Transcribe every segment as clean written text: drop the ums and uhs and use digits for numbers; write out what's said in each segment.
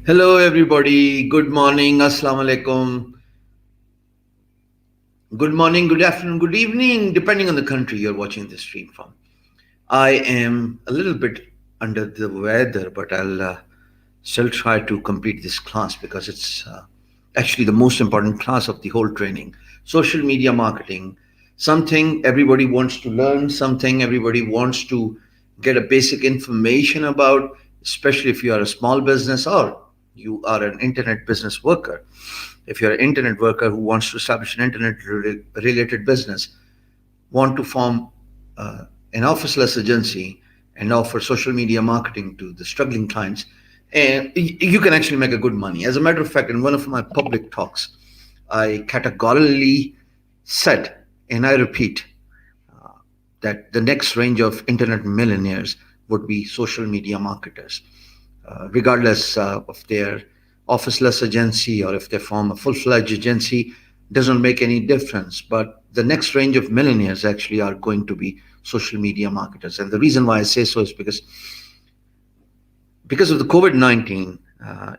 Hello, everybody. Good morning. Assalamu alaikum. Good morning, good afternoon, good evening, depending on the country you're watching this stream from. I am a little bit under the weather, but I'll still try to complete this class because it's actually the most important class of the whole training. Social media marketing, something everybody wants to learn, something everybody wants to get a basic information about, especially if you are a small business or you are an internet business worker. If you're an internet worker who wants to establish an internet related business, want to form uh, an officeless agency and offer social media marketing to the struggling clients, and you can actually make a good money. As a matter of fact, in one of my public talks, I categorically said, and I repeat, that the next range of internet millionaires would be social media marketers, regardless of their officeless agency or if they form a full-fledged agency, doesn't make any difference. But the next range of millionaires actually are going to be social media marketers. And the reason why I say so is because of the COVID-19.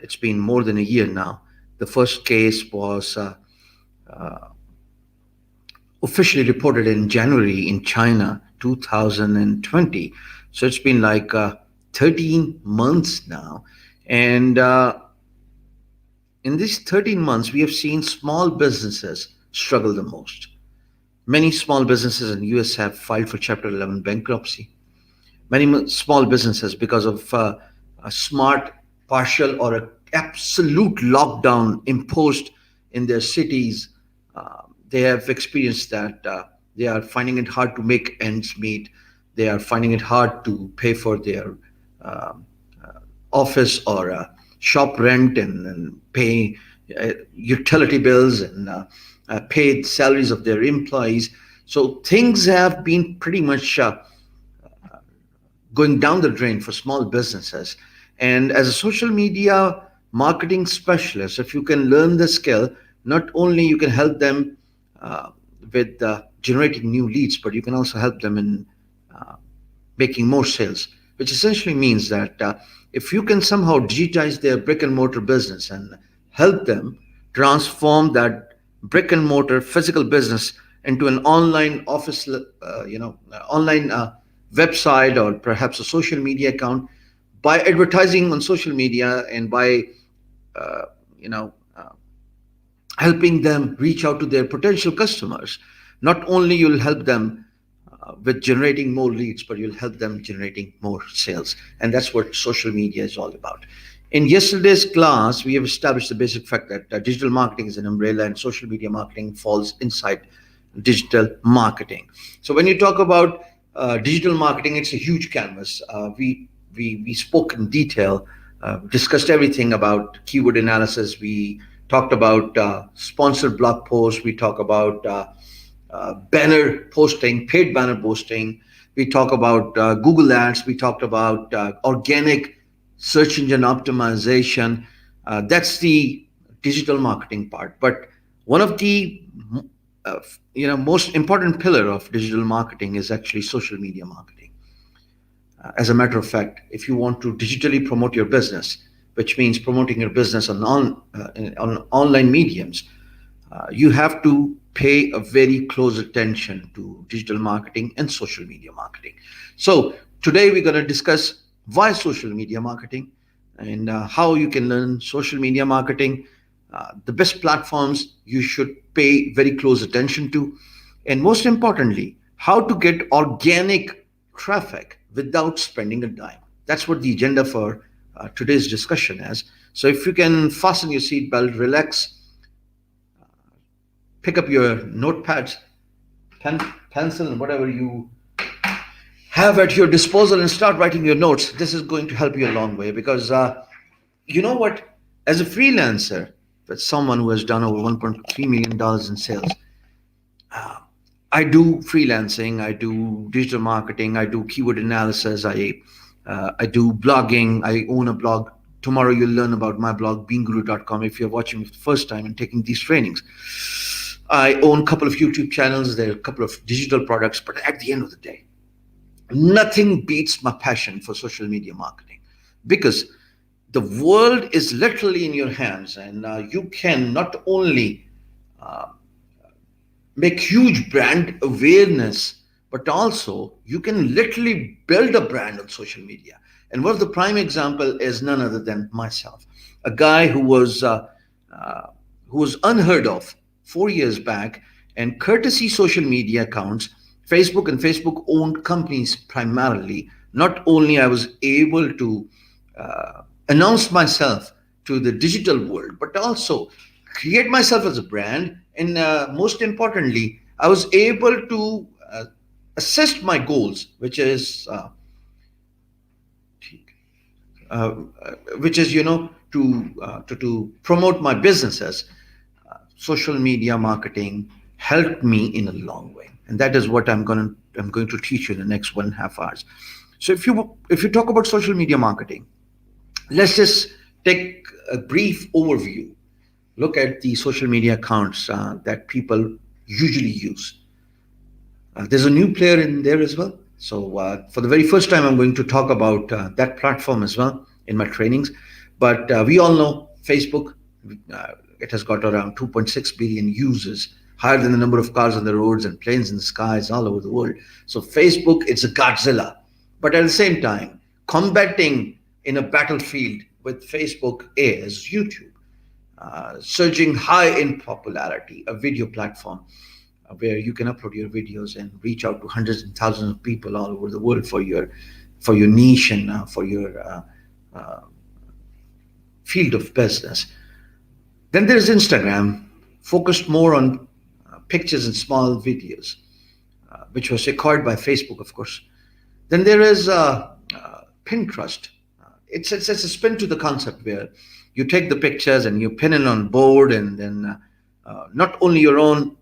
It's been more than a year now. The first case was officially reported in January in China 2020. So it's been like 13 months now. And in these 13 months, we have seen small businesses struggle the most. Many small businesses in the US have filed for Chapter 11 bankruptcy. Many small businesses, because of a smart, partial, or a absolute lockdown imposed in their cities, they have experienced that they are finding it hard to make ends meet. They are finding it hard to pay for their um, office or shop rent and pay utility bills and pay salaries of their employees. So things have been pretty much going down the drain for small businesses. And as a social media marketing specialist, if you can learn the skill, not only you can help them uh, with generating new leads, but you can also help them in uh, making more sales, which essentially means that if you can somehow digitize their brick and mortar business and help them transform that brick and mortar physical business into an online office, online website or perhaps a social media account by advertising on social media and by, uh, you know, uh, helping them reach out to their potential customers. Not only you'll help them with generating more leads, but you'll help them generating more sales. And that's what social media is all about. In yesterday's class, we have established the basic fact that digital marketing is an umbrella and social media marketing falls inside digital marketing. So when you talk about digital marketing, it's a huge canvas. We spoke in detail, discussed everything about keyword analysis. We talked about sponsored blog posts. We talk about banner posting, paid banner posting. We talk about Google Ads. We talked about organic search engine optimization. That's the digital marketing part. But one of the uh, most important pillar of digital marketing is actually social media marketing. As a matter of fact, if you want to digitally promote your business, which means promoting your business on online mediums, you have to pay a very close attention to digital marketing and social media marketing. So today we're going to discuss why social media marketing and how you can learn social media marketing, the best platforms you should pay very close attention to, and most importantly, how to get organic traffic without spending a dime. That's what the agenda for today's discussion is. So if you can fasten your seatbelt, relax, pick up your notepads, pen, pencil, and whatever you have at your disposal and start writing your notes. This is going to help you a long way because you know what? As a freelancer, with someone who has done over $1.3 million in sales, I do freelancing, I do digital marketing, I do keyword analysis, I do blogging, I own a blog. Tomorrow you'll learn about my blog, beinguru.com, if you're watching me for the first time and taking these trainings. I own a couple of YouTube channels, there are a couple of digital products, but at the end of the day, nothing beats my passion for social media marketing because The world is literally in your hands, and you can not only uh, make huge brand awareness, but also you can literally build a brand on social media. And one of the prime example is none other than myself, a guy uh, who was unheard of 4 years back, and courtesy social media accounts, Facebook and Facebook owned companies primarily. Not only I was able to announce myself to the digital world, but also create myself as a brand. And most importantly, I was able to assist my goals, uh, which is to promote my businesses. Social media marketing helped me in a long way, and that is what I'm going to teach you in the next 1.5 hours. So if you talk about social media marketing, let's just take a brief overview. Look at the social media accounts that people usually use. There's a new player in there as well. So for the very first time, I'm going to talk about that platform as well in my trainings. But we all know Facebook. It has got around 2.6 billion users, higher than the number of cars on the roads and planes in the skies all over the world. So Facebook, it's a Godzilla. But at the same time, combating in a battlefield with Facebook is YouTube, surging high in popularity, a video platform where you can upload your videos and reach out to hundreds and thousands of people all over the world for your niche and for your uh, field of business. Then there's Instagram, focused more on pictures and small videos, which was acquired by Facebook, of course. Then there is Pinterest. It's a spin to the concept where you take the pictures and you pin it on board, and then not only your own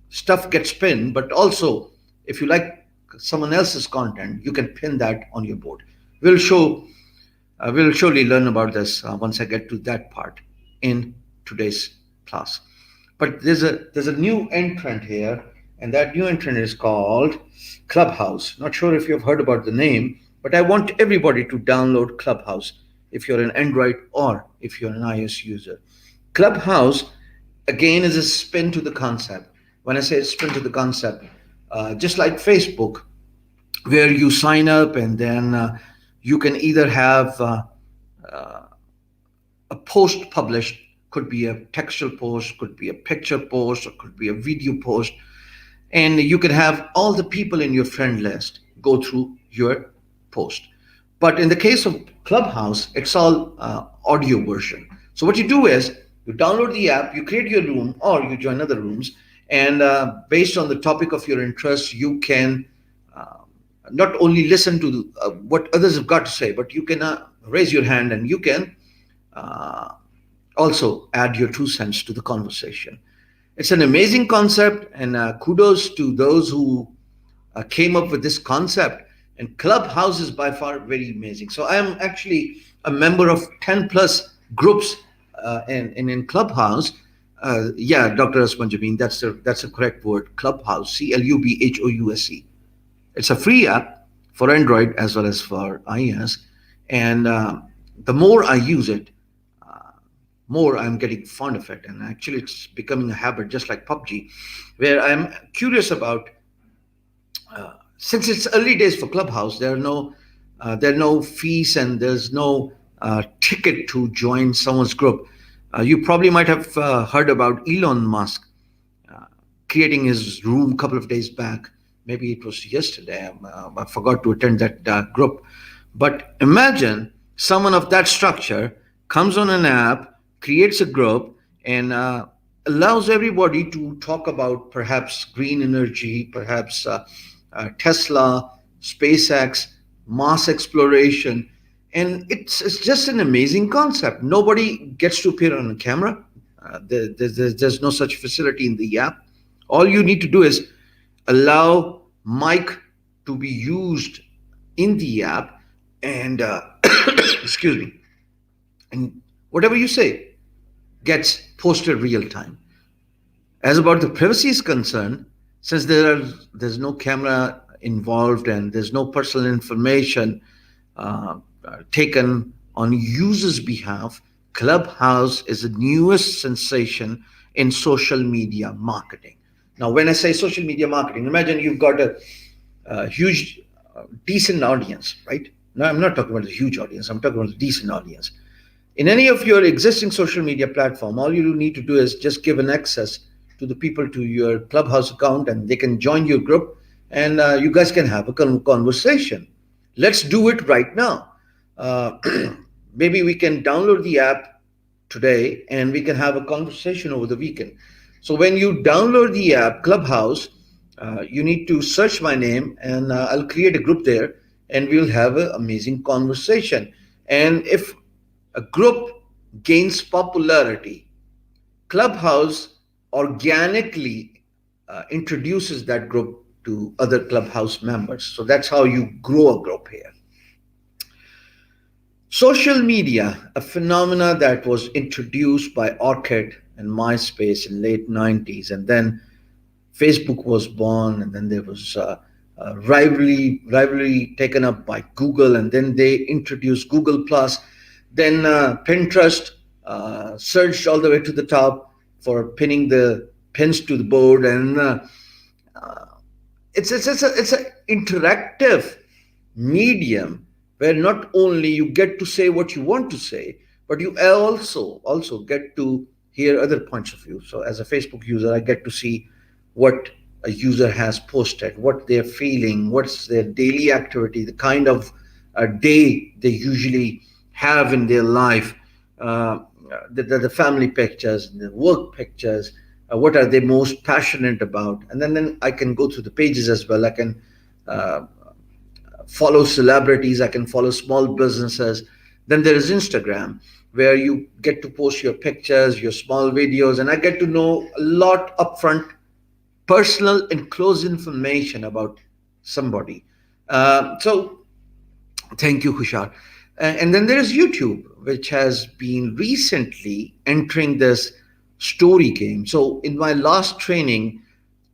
stuff gets pinned, but also if you like someone else's content, you can pin that on your board. We'll show we'll surely learn about this once I get to that part in today's class. But there's a new entrant here, and that new entrant is called Clubhouse. Not sure if you've heard about the name, but I want everybody to download Clubhouse if you're an Android or if you're an iOS user. Clubhouse again is a spin to the concept. When I say spin to the concept, just like Facebook, where you sign up and then you can either have a post published, could be a textual post, could be a picture post, or could be a video post, and you can have all the people in your friend list go through your post. But in the case of Clubhouse, it's all audio version. So what you do is you download the app, you create your room, or you join other rooms, and based on the topic of your interest, you can uh, not only listen to what others have got to say, but you can raise your hand and you can uh, also add your 2 cents to the conversation. It's an amazing concept, and kudos to those who came up with this concept. And Clubhouse is by far very amazing. So I am actually a member of 10 plus groups in Clubhouse. Yeah, Dr. Asman Jameen, that's the correct word. Clubhouse, Clubhouse. It's a free app for Android as well as for iOS. And the more I use it, more I'm getting fond of it. And actually, it's becoming a habit, just like PUBG, where I'm curious about. Since it's early days for Clubhouse, there are no fees and there's no ticket to join someone's group. You probably might have heard about Elon Musk uh, creating his room a couple of days back. Maybe it was yesterday. I forgot to attend that group. But imagine someone of that structure comes on an app, creates a group, and allows everybody to talk about perhaps green energy, perhaps Tesla, SpaceX, Mars exploration. And it's just an amazing concept. Nobody gets to appear on a camera. There's no such facility in the app. All you need to do is allow mic to be used in the app, and excuse me, and whatever you say gets posted real time. As about the privacy is concerned, since there's no camera involved and there's no personal information taken on users' behalf, Clubhouse is the newest sensation in social media marketing. Now, when I say social media marketing, imagine you've got a huge, decent audience, right? No, I'm not talking about a huge audience, I'm talking about a decent audience. In any of your existing social media platform, all you need to do is just give an access to the people to your Clubhouse account, and they can join your group, and you guys can have a conversation. Let's do it right now. Uh, Maybe we can download the app today and we can have a conversation over the weekend. So when you download the app Clubhouse, you need to search my name, and I'll create a group there, and we'll have an amazing conversation. And if a group gains popularity, Clubhouse organically introduces that group to other Clubhouse members. So that's how you grow a group here. Social media, a phenomena that was introduced by Orchid and MySpace in late 90s, and then Facebook was born, and then there was rivalry taken up by Google, and then they introduced Google Plus. Then Pinterest surged all the way to the top for pinning the pins to the board, and it's an interactive medium where not only you get to say what you want to say, but you also get to hear other points of view. So as a Facebook user, I get to see what a user has posted, what they're feeling, what's their daily activity, the kind of day they usually have in their life, the family pictures, the work pictures, what are they most passionate about. And then I can go through the pages as well. I can uh, follow celebrities, I can follow small businesses. Then there is Instagram, where you get to post your pictures, your small videos, and I get to know a lot upfront, personal and close information about somebody. So thank you, Hushar. And then there is YouTube, which has been recently entering this story game. So in my last training,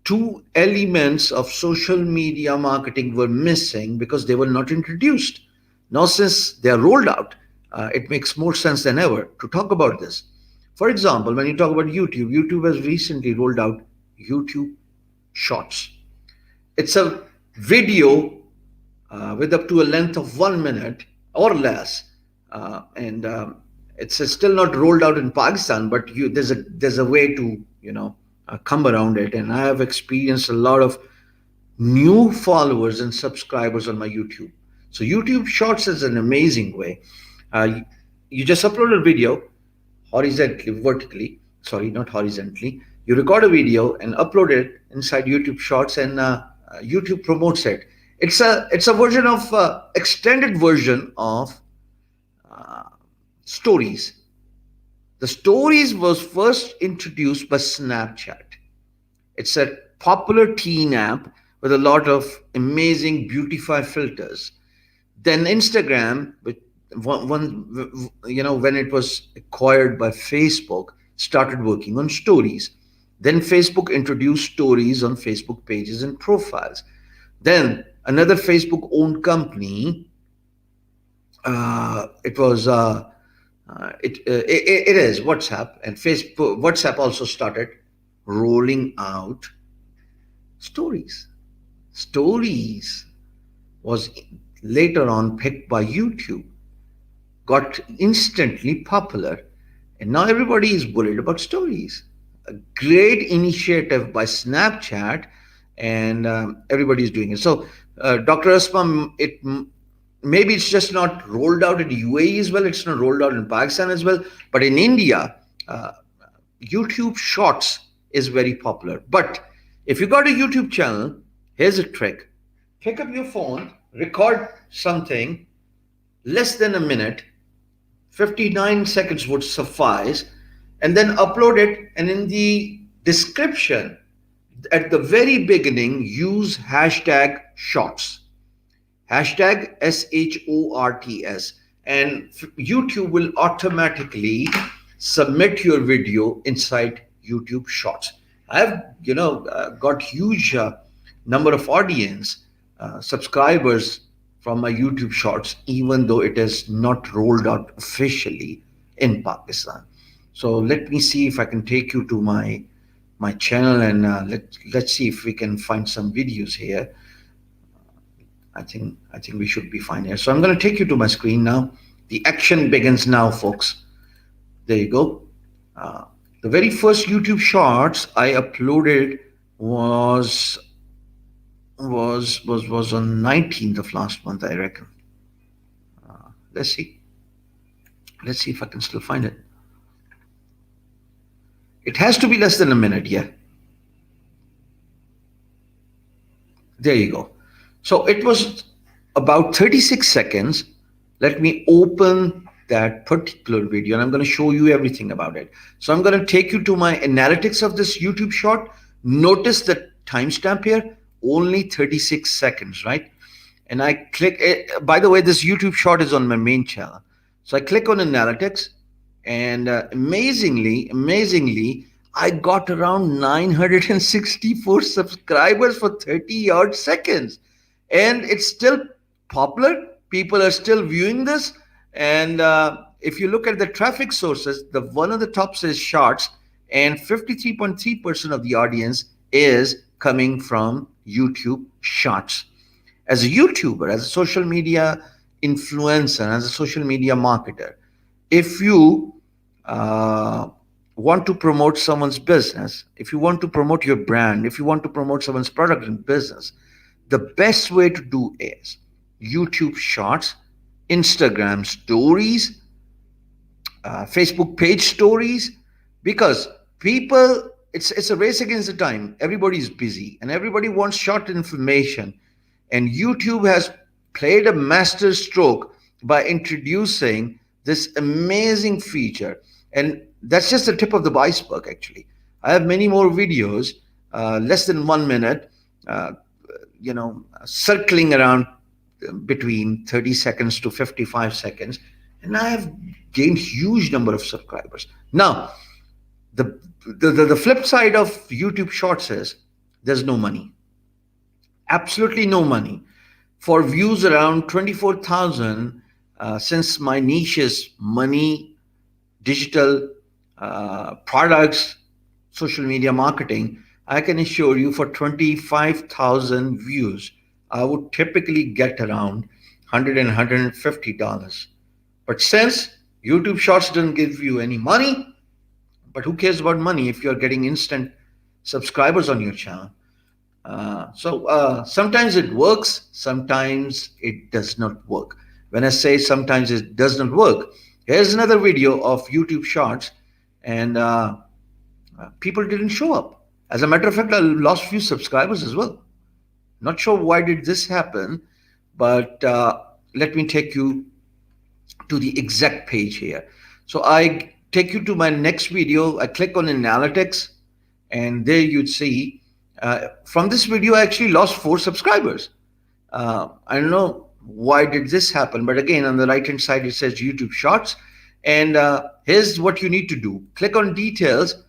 two elements of social media marketing were missing because they were not introduced. Now, since they are rolled out, it makes more sense than ever to talk about this. For example, when you talk about YouTube, YouTube has recently rolled out YouTube Shorts. It's a video with up to a length of 1 minute or less, and it's still not rolled out in Pakistan. But there's a way to come around it, and I have experienced a lot of new followers and subscribers on my YouTube. So YouTube Shorts is an amazing way. You just upload a video horizontally, vertically, sorry, not horizontally. You record a video and upload it inside YouTube Shorts, and YouTube promotes it. It's a version of extended version of uh, stories. The stories was first introduced by Snapchat. It's a popular teen app with a lot of amazing beautify filters. Then Instagram, with when it was acquired by Facebook, started working on stories. Then Facebook introduced stories on Facebook pages and profiles. Then another Facebook owned company, it was it is WhatsApp, and Facebook WhatsApp also started rolling out stories. Stories was later on picked by YouTube, got instantly popular, and now everybody is worried about stories. A great initiative by Snapchat, and everybody is doing it. So, Dr. Asma, maybe it's just not rolled out in the UAE as well. It's not rolled out in Pakistan as well, but in India, YouTube Shorts is very popular. But if you got a YouTube channel, here's a trick: pick up your phone, record something less than a minute, 59 seconds would suffice, and then upload it. And in the description, at the very beginning, use hashtag shorts, hashtag SHORTS, and YouTube will automatically submit your video inside YouTube Shorts. I've got huge number of audience subscribers from my YouTube shorts, even though it is not rolled out officially in Pakistan. So let me see if I can take you to my channel, and let's see if we can find some videos here. I think we should be fine here. So I'm going to take you to my screen now. The action begins now, folks. There you go. Uh, the very first YouTube shorts I uploaded was was on 19th of last month, I reckon. Let's see. Let's see if I can still find it. It has to be less than a minute, yeah. There you go. So it was about 36 seconds. Let me open that particular video and I'm going to show you everything about it. So I'm going to take you to my analytics of this YouTube short. Notice the timestamp here, only 36 seconds, right? And I click it. By the way, this YouTube short is on my main channel. So I click on analytics, and amazingly, I got around 964 subscribers for 30 odd seconds, and it's still popular. People are still viewing this, and if you look at the traffic sources, the one on the top says shorts, and 53.3% of the audience is coming from YouTube shorts. As a YouTuber, as a social media influencer, as a social media marketer, if you uh, want to promote someone's business, if you want to promote your brand, if you want to promote someone's product and business, the best way to do is YouTube shorts, Instagram stories, Facebook page stories, because people, it's a race against the time. Everybody's busy and everybody wants short information, and YouTube has played a master stroke by introducing this amazing feature. And that's just the tip of the iceberg, actually. I have many more videos, less than 1 minute, uh, circling around between 30 seconds to 55 seconds. And I have gained huge number of subscribers. Now, the flip side of YouTube Shorts is there's no money. Absolutely no money. For views around 24,000, since my niche is money, digital products, social media marketing, I can assure you for 25,000 views, I would typically get around $100 and $150. But since YouTube Shorts doesn't give you any money, but who cares about money if you're getting instant subscribers on your channel? So sometimes it works, sometimes it does not work. When I say sometimes it does not work, here's another video of YouTube Shorts, and people didn't show up. As a matter of fact, I lost few subscribers as well. Not sure why did this happen, but let me take you to the exact page here. So I take you to my next video. I click on analytics, and there you'd see from this video I actually lost 4 subscribers. I don't know why did this happen, but again, on the right hand side it says YouTube Shorts, and here's what you need to do. Click on details.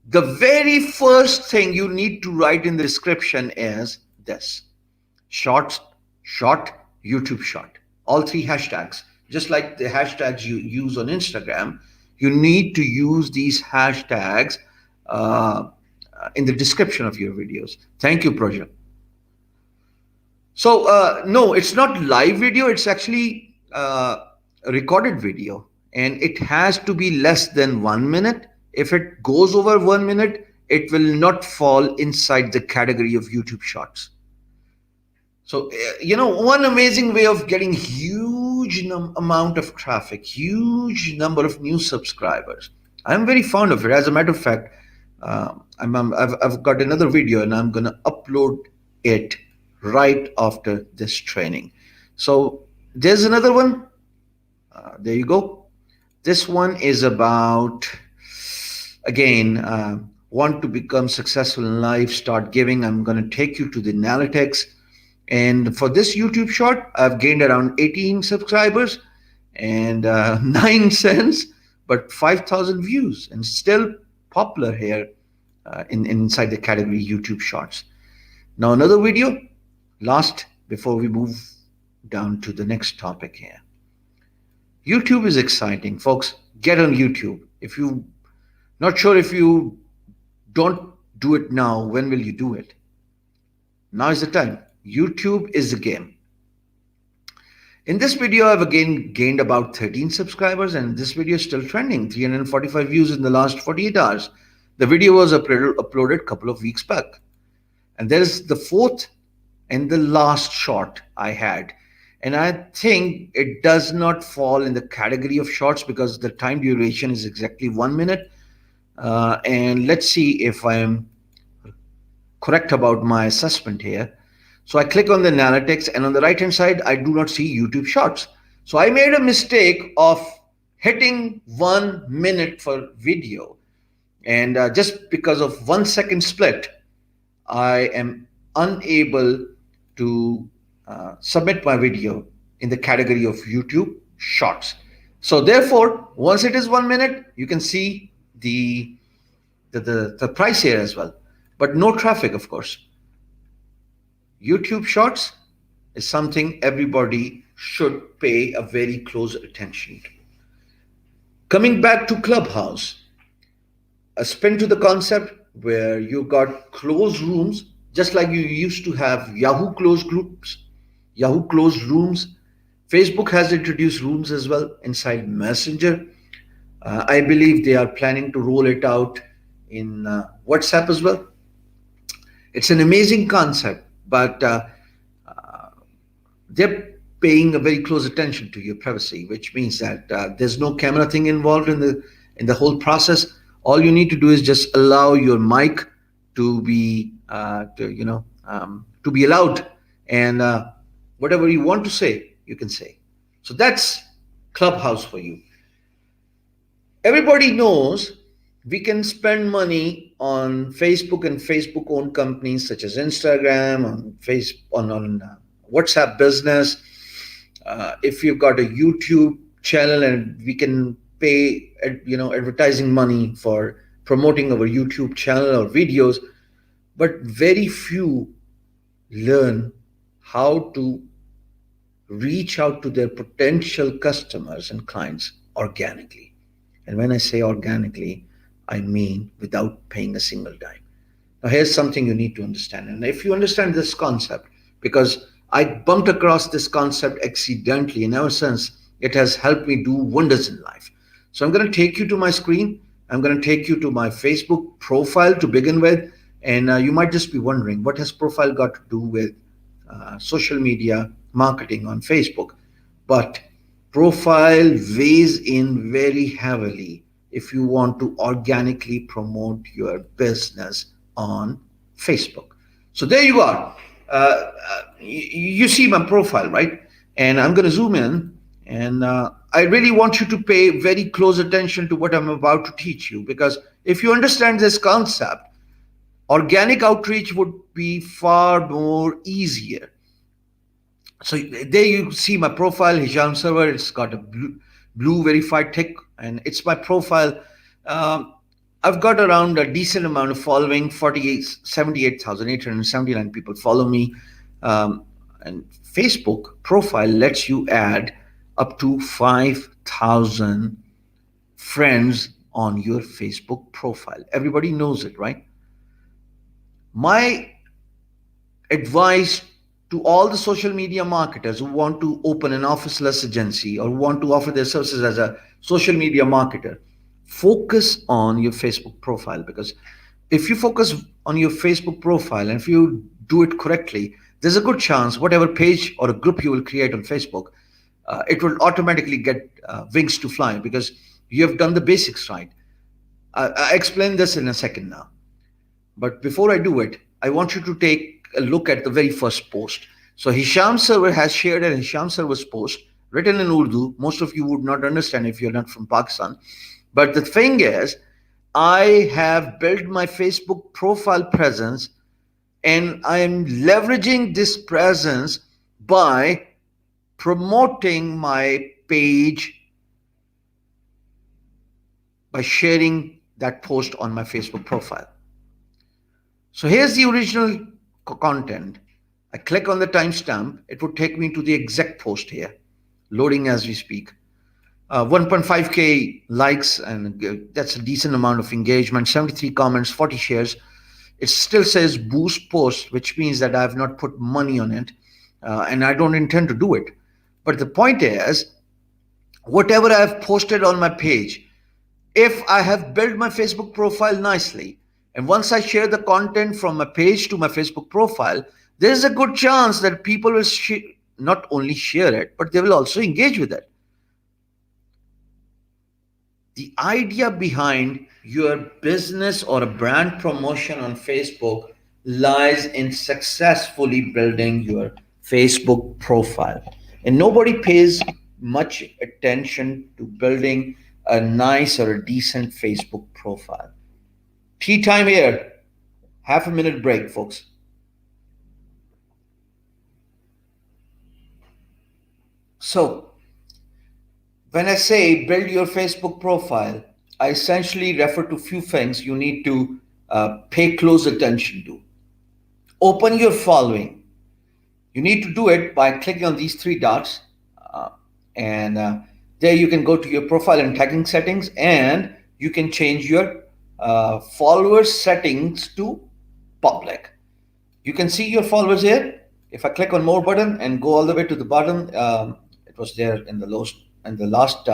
The very first thing you need to write in the description is this: short, YouTube short. All 3 hashtags, just like the hashtags you use on Instagram. You need to use these hashtags in the description of your videos. Thank you, Project. So no, it's not live video. It's actually a recorded video, and it has to be less than 1 minute. If it goes over 1 minute, it will not fall inside the category of YouTube Shorts. So, one amazing way of getting huge amount of traffic, huge number of new subscribers. I'm very fond of it. As a matter of fact, I've got another video and I'm going to upload it right after this training. So there's another one. There you go. This one is about, again, want to become successful in life, start giving. I'm going to take you to the analytics. And for this YouTube short, I've gained around 18 subscribers and 9 cents, but 5,000 views, and still popular here inside the category YouTube Shorts. Now another video, last before we move down to the next topic here. YouTube is exciting, folks. Get on YouTube. If you not sure if you don't do it now, when will you do it? Now is the time. YouTube is the game. In this video, I've again gained about 13 subscribers, and this video is still trending. 345 views in the last 48 hours. The video was uploaded a couple of weeks back. And there is the fourth and the last short I had. And I think it does not fall in the category of shorts because the time duration is exactly 1 minute. And let's see if I am correct about my assessment here. So I click on the analytics, and on the right hand side, I do not see YouTube shorts. So I made a mistake of hitting 1 minute for video. And just because of 1 second split, I am unable to submit my video in the category of YouTube shorts. So therefore, once it is 1 minute, you can see the price here as well, but no traffic, of course. YouTube Shorts is something everybody should pay a very close attention to. Coming back to Clubhouse, a spin to the concept where you got closed rooms, just like you used to have Yahoo closed groups, Yahoo closed rooms. Facebook has introduced rooms as well inside Messenger. I believe they are planning to roll it out in WhatsApp as well. It's an amazing concept, but they're paying a very close attention to your privacy, which means that there's no camera thing involved in the whole process. All you need to do is just allow your mic to be to be allowed, and whatever you want to say, you can say. So that's Clubhouse for you. Everybody knows we can spend money on Facebook and Facebook-owned companies such as Instagram, on WhatsApp Business. If you've got a YouTube channel, and we can pay advertising money for promoting our YouTube channel or videos, but very few learn how to reach out to their potential customers and clients organically. And when I say organically, I mean without paying a single dime. Now, here's something you need to understand. And if you understand this concept, because I bumped across this concept accidentally, and ever since it has helped me do wonders in life. So I'm going to take you to my screen. I'm going to take you to my Facebook profile to begin with. And you might just be wondering, what has profile got to do with social media marketing on Facebook? But profile weighs in very heavily if you want to organically promote your business on Facebook. So there you are. You see my profile, right? And I'm going to zoom in, and I really want you to pay very close attention to what I'm about to teach you, because if you understand this concept, organic outreach would be far more easier. So there you see my profile, Hisham Server. It's got a blue verified tick, and it's my profile. I've got around a decent amount of following. 78,879 people follow me. And Facebook profile lets you add up to 5,000 friends on your Facebook profile. Everybody knows it, right? My advice to all the social media marketers who want to open an officeless agency or want to offer their services as a social media marketer, focus on your Facebook profile. Because if you focus on your Facebook profile, and if you do it correctly, there's a good chance whatever page or a group you will create on Facebook, it will automatically get wings to fly, because you have done the basics right. I explain this in a second now. But before I do it, I want you to take a look at the very first post. So Hisham Server has shared an Hisham Server's post written in Urdu. Most of you would not understand if you're not from Pakistan. But the thing is, I have built my Facebook profile presence, and I am leveraging this presence by promoting my page by sharing that post on my Facebook profile. So here's the original content. I click on the timestamp, it would take me to the exact post here, loading as we speak. 1.5k likes, and that's a decent amount of engagement. 73 comments, 40 shares. It still says boost post, which means that I have not put money on it, and I don't intend to do it. But the point is, whatever I have posted on my page, if I have built my Facebook profile nicely, and once I share the content from my page to my Facebook profile, there's a good chance that people will not only share it, but they will also engage with it. The idea behind your business or a brand promotion on Facebook lies in successfully building your Facebook profile. And nobody pays much attention to building a nice or a decent Facebook profile. Tea time here. Half a minute break, folks. So, when I say build your Facebook profile, I essentially refer to few things you need to pay close attention to. Open your following. You need to do it by clicking on these three dots, uh, and there you can go to your profile and tagging settings, and you can change your followers settings to public. You can see your followers here. If I click on more button and go all the way to the bottom, it was there in the last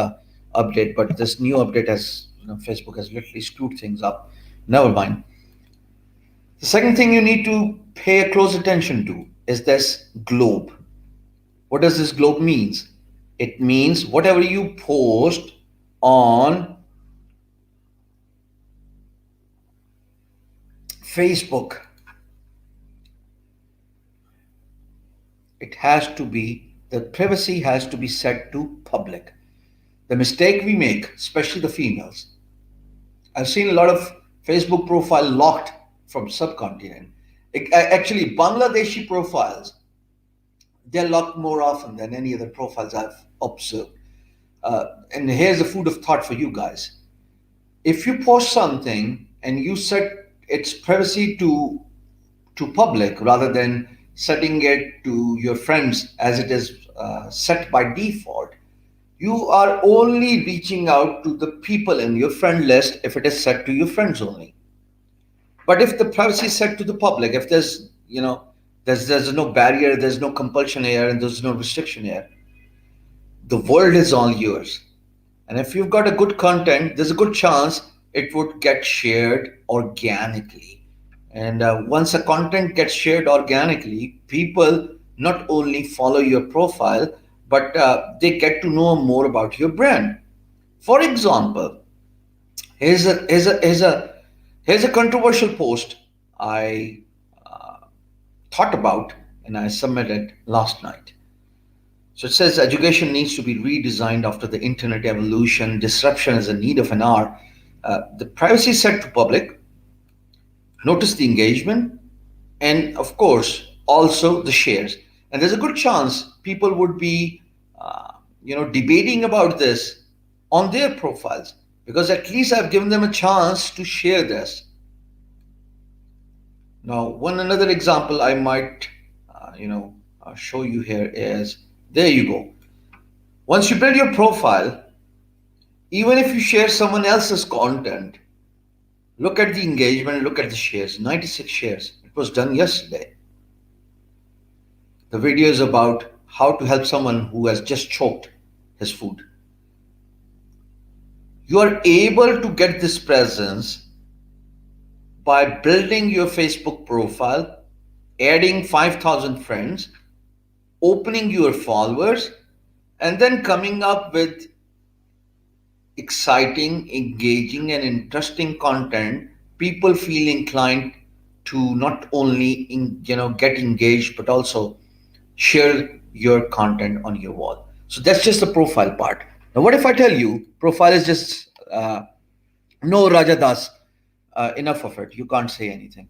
update, but this new update has, Facebook has literally screwed things up. Never mind. The second thing you need to pay close attention to is this globe. What does this globe means? It means whatever you post on Facebook, the privacy has to be set to public. The mistake we make, especially the females, I've seen a lot of Facebook profile locked from subcontinent. Actually, Bangladeshi profiles, they're locked more often than any other profiles I've observed. And here's a food of thought for you guys. If you post something and you set its privacy to public rather than setting it to your friends as it is set by default, you are only reaching out to the people in your friend list if it is set to your friends only. But if the privacy is set to the public, if there's no barrier, there's no compulsion here, and there's no restriction here, the world is all yours. And if you've got a good content, there's a good chance it would get shared organically. And once a content gets shared organically, people not only follow your profile, but they get to know more about your brand. For example, here's a controversial post I thought about and I submitted last night. So it says education needs to be redesigned after the internet evolution. Disruption is a need of an hour. The privacy set to public. Notice the engagement, and of course also the shares. And there's a good chance people would be, debating about this on their profiles, because at least I've given them a chance to share this. Now, one another example I might, show you here is, there you go. Once you build your profile, even if you share someone else's content, look at the engagement, look at the shares. 96 shares. It was done yesterday. The video is about how to help someone who has just choked his food. You are able to get this presence by building your Facebook profile, adding 5,000 friends, opening your followers, and then coming up with exciting, engaging, and interesting content. People feel inclined to not only get engaged, but also share your content on your wall. So that's just the profile part. Now, what if I tell you profile is just no, Rajadas, enough of it. You can't say anything.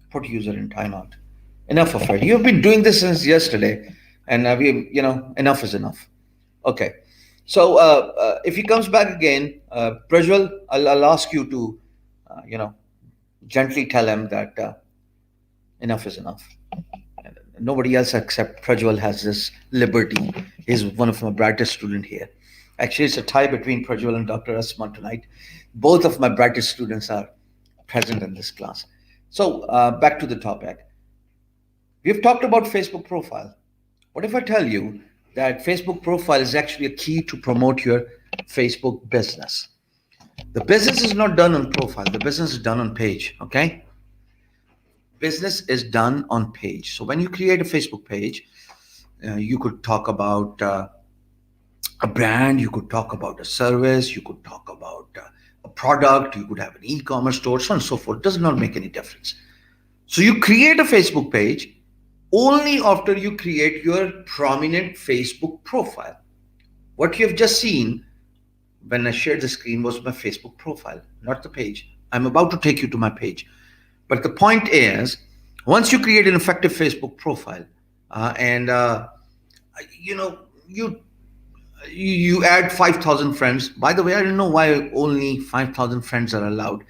Put user in timeout. Enough of it. You've been doing this since yesterday, and enough is enough. Okay. So if he comes back again, Prajwal, I'll ask you to, gently tell him that enough is enough. Nobody else except Prajwal has this liberty. He's one of my brightest student here. Actually, it's a tie between Prajwal and Dr. Asma tonight. Both of my brightest students are present in this class. So back to the topic. We've talked about Facebook profile. What if I tell you that Facebook profile is actually a key to promote your Facebook business? The business is not done on profile. The business is done on page. Okay, business is done on page. So when you create a Facebook page, you could talk about a brand, you could talk about a service, you could talk about a product, you could have an e-commerce store, so on and so forth. Does not make any difference. So you create a Facebook page only after you create your prominent Facebook profile. What you have just seen when I shared the screen was my Facebook profile, not the page. I'm about to take you to my page. But the point is, once you create an effective Facebook profile, and you know you you add 5,000 friends. By the way, I don't know why only 5,000 friends are allowed.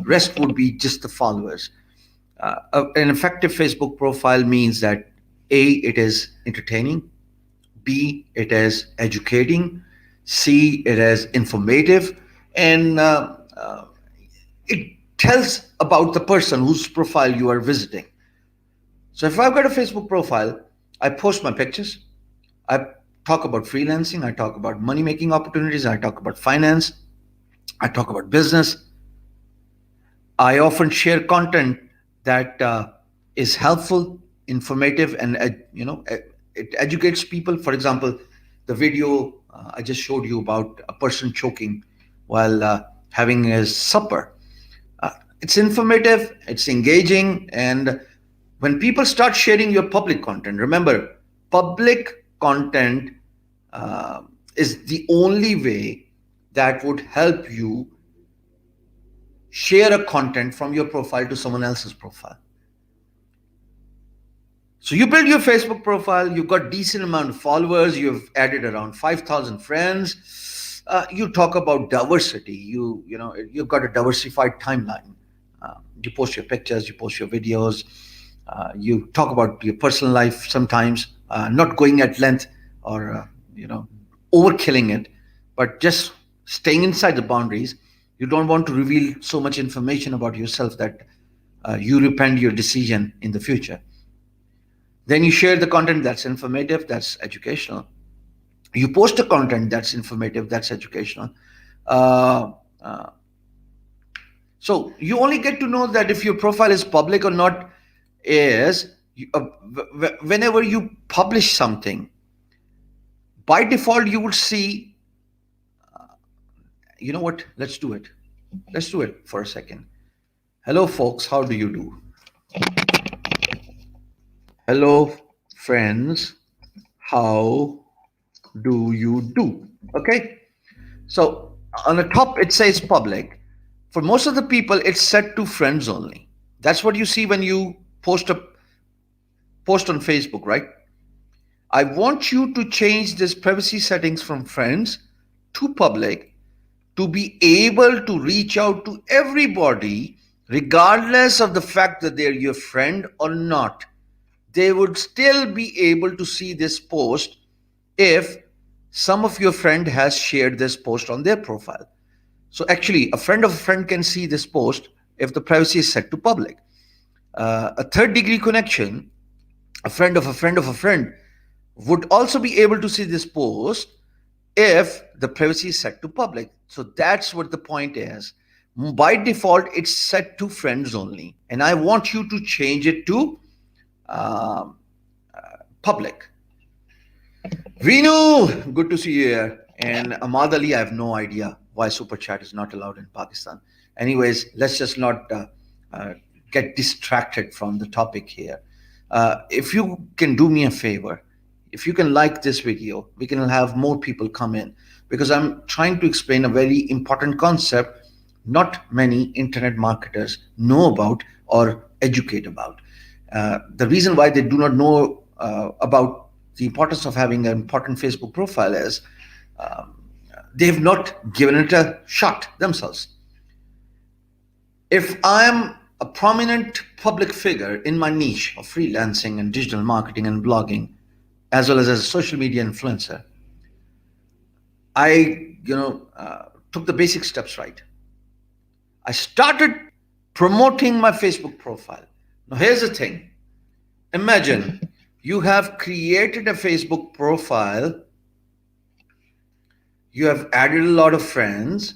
Rest would be just the followers. An effective Facebook profile means that A, it is entertaining, B, it is educating, C, it is informative, and it tells about the person whose profile you are visiting. So if I've got a Facebook profile, I post my pictures, I talk about freelancing, I talk about money making opportunities, I talk about finance, I talk about business. I often share content that is helpful, informative, and it educates people. For example, the video I just showed you about a person choking while having his supper. It's informative, it's engaging, and when people start sharing your public content, remember, public content uh, is the only way that would help you share a content from your profile to someone else's profile. So you build your Facebook profile, you've got decent amount of followers, you've added around 5,000 friends. You talk about diversity. You've got a diversified timeline. You post your pictures, you post your videos, you talk about your personal life sometimes, not going at length or overkilling it, but just staying inside the boundaries. You don't want to reveal so much information about yourself that you repent your decision in the future. Then you share the content that's informative, that's educational. You post the content that's informative, that's educational. Uh, uh, so you only get to know that if your profile is public or not is whenever you publish something. By default, you would see, you know what? Let's do it. Let's do it for a second. Hello, folks. How do you do? Hello, friends. How do you do? Okay. So on the top, it says public. For most of the people, it's set to friends only. That's what you see when you post on Facebook, right? I want you to change this privacy settings from friends to public to be able to reach out to everybody, regardless of the fact that they're your friend or not. They would still be able to see this post if some of your friend has shared this post on their profile. So actually, a friend of a friend can see this post if the privacy is set to public. A third degree connection, a friend of a friend of a friend, would also be able to see this post if the privacy is set to public. So that's what the point is. By default, it's set to friends only. And I want you to change it to um, public. Renu, good to see you here. And Ahmad Ali, I have no idea why Super Chat is not allowed in Pakistan. Anyways, let's just not get distracted from the topic here. If you can do me a favor, if you can like this video, we can have more people come in because I'm trying to explain a very important concept not many internet marketers know about or educate about. The reason why they do not know about the importance of having an important Facebook profile is um, they have not given it a shot themselves. If I'm a prominent public figure in my niche of freelancing and digital marketing and blogging, as well as a social media influencer, I, took the basic steps right. I started promoting my Facebook profile. Now, here's the thing. Imagine you have created a Facebook profile, you have added a lot of friends,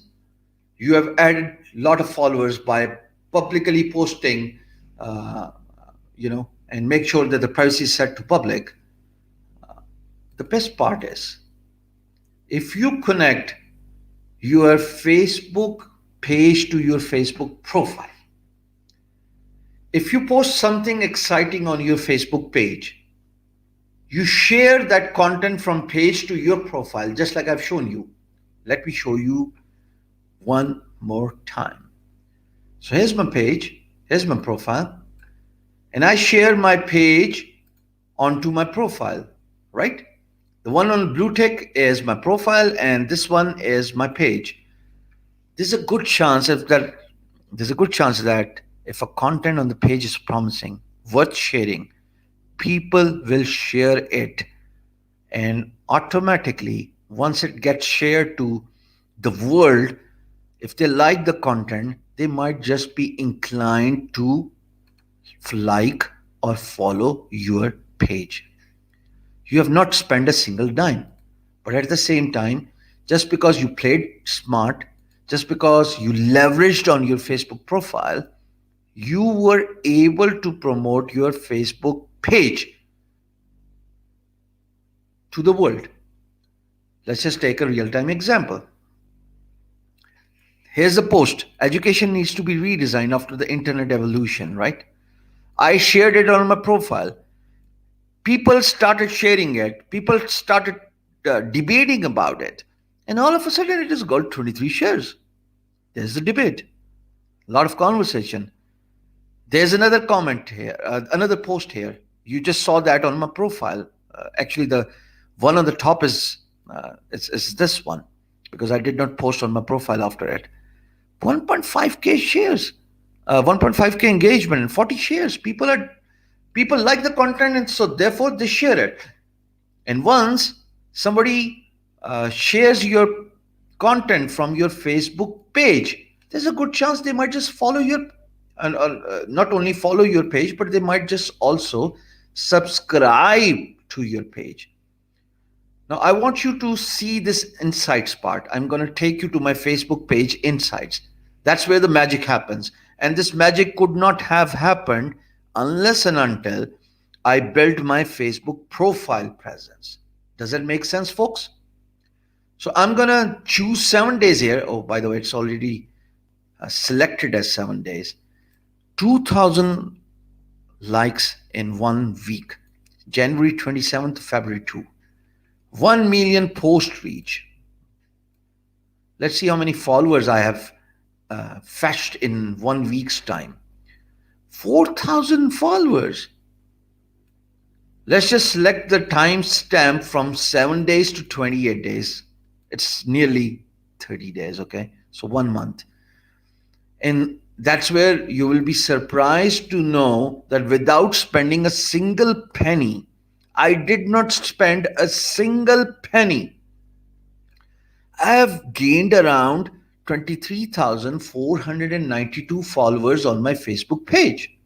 you have added a lot of followers by publicly posting, uh, and make sure that the privacy is set to public. The best part is if you connect your Facebook page to your Facebook profile, if you post something exciting on your Facebook page, you share that content from page to your profile, just like I've shown you. Let me show you one more time. So here's my page, here's my profile, and I share my page onto my profile, right? The one on blue tick is my profile, and this one is my page. There's a good chance that if a content on the page is promising, worth sharing, people will share it, and automatically once it gets shared to the world, if they like the content, they might just be inclined to like or follow your page. You have not spent a single dime, but at the same time, just because you played smart, just because you leveraged on your Facebook profile, you were able to promote your Facebook page to the world. Let's just take a real-time example. Here's a post. Education needs to be redesigned after the internet evolution, right? I shared it on my profile. People started sharing it. People started debating about it. And all of a sudden, it has got 23 shares. There's the debate, a lot of conversation. There's another comment here, another post here. You just saw that on my profile. Actually, the one on the top is this one, because I did not post on my profile after it. 1.5k shares, 1.5k engagement, and 40 shares. People like the content, and so therefore they share it. And once somebody shares your content from your Facebook page, there's a good chance they might just follow your, and not only follow your page, but they might just also subscribe to your page. Now, I want you to see this insights part. I'm going to take you to my Facebook page insights. That's where the magic happens. And this magic could not have happened unless and until I built my Facebook profile presence. Does that make sense, folks? So I'm going to choose 7 days here. Oh, by the way, it's already selected as 7 days. 2,000 likes in 1 week. January 27th to February 2. 1 million post reach. Let's see how many followers I have fetched in 1 week's time. 4,000 followers. Let's just select the timestamp from 7 days to 28 days. It's nearly 30 days, okay? So 1 month. And that's where you will be surprised to know that without spending a single penny, I did not spend a single penny, I have gained around 23,492 followers on my Facebook page.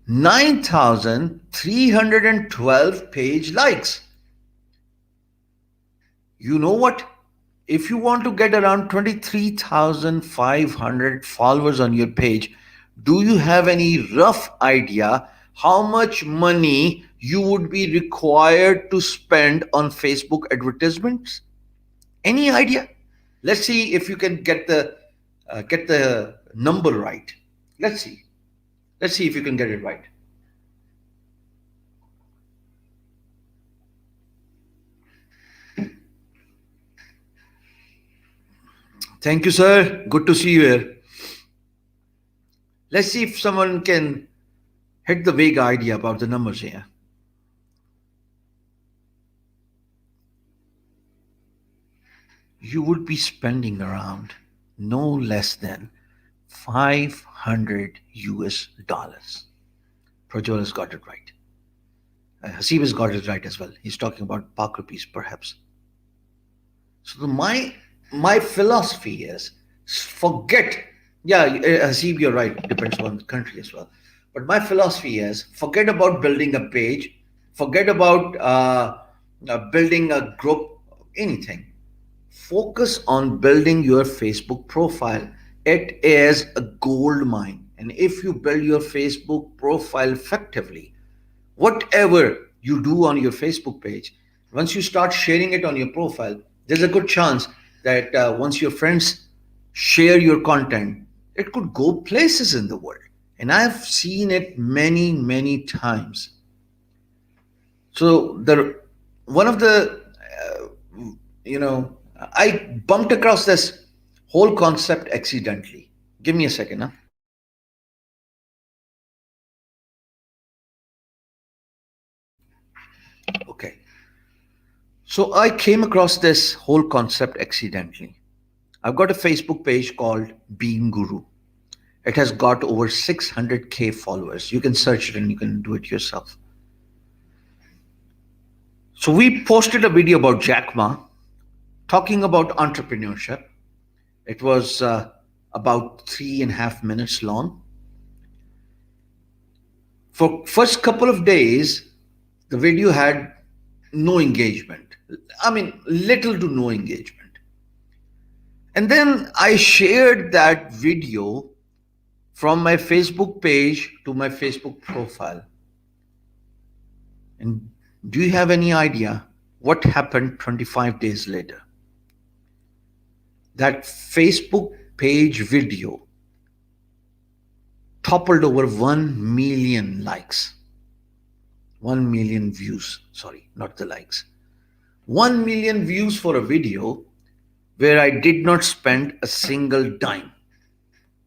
9,312 page likes. You know what? If you want to get around 23,500 followers on your page, do you have any rough idea how much money you would be required to spend on Facebook advertisements? Any idea? Let's see if you can get the number right. Let's see. Let's see if you can get it right. Thank you, sir. Good to see you here. Let's see if someone can hit the vague idea about the numbers here. You would be spending around no less than 500 US dollars. Prajwal has got it right. Hasib has got it right as well. He's talking about Pak rupees, perhaps. So my philosophy is forget. Yeah, Hasib, you're right. Depends on the country as well. But my philosophy is forget about building a page, forget about building a group, anything. Focus on building your Facebook profile. It is a gold mine. And if you build your Facebook profile effectively, whatever you do on your Facebook page, once you start sharing it on your profile, there's a good chance that once your friends share your content, it could go places in the world. And I've seen it many, many times. So the one of the you know I bumped across this whole concept accidentally. Give me a second, huh? Okay. So I came across this whole concept accidentally. I've got a Facebook page called Being Guru. It has got over 600K followers. You can search it and you can do it yourself. So we posted a video about Jack Ma talking about entrepreneurship. It was about 3.5 minutes long. For first couple of days, the video had no engagement. I mean, little to no engagement. And then I shared that video from my Facebook page to my Facebook profile. And do you have any idea what happened 25 days later? That Facebook page video toppled over 1 million likes. 1 million views. Sorry, not the likes. 1 million views for a video where I did not spend a single dime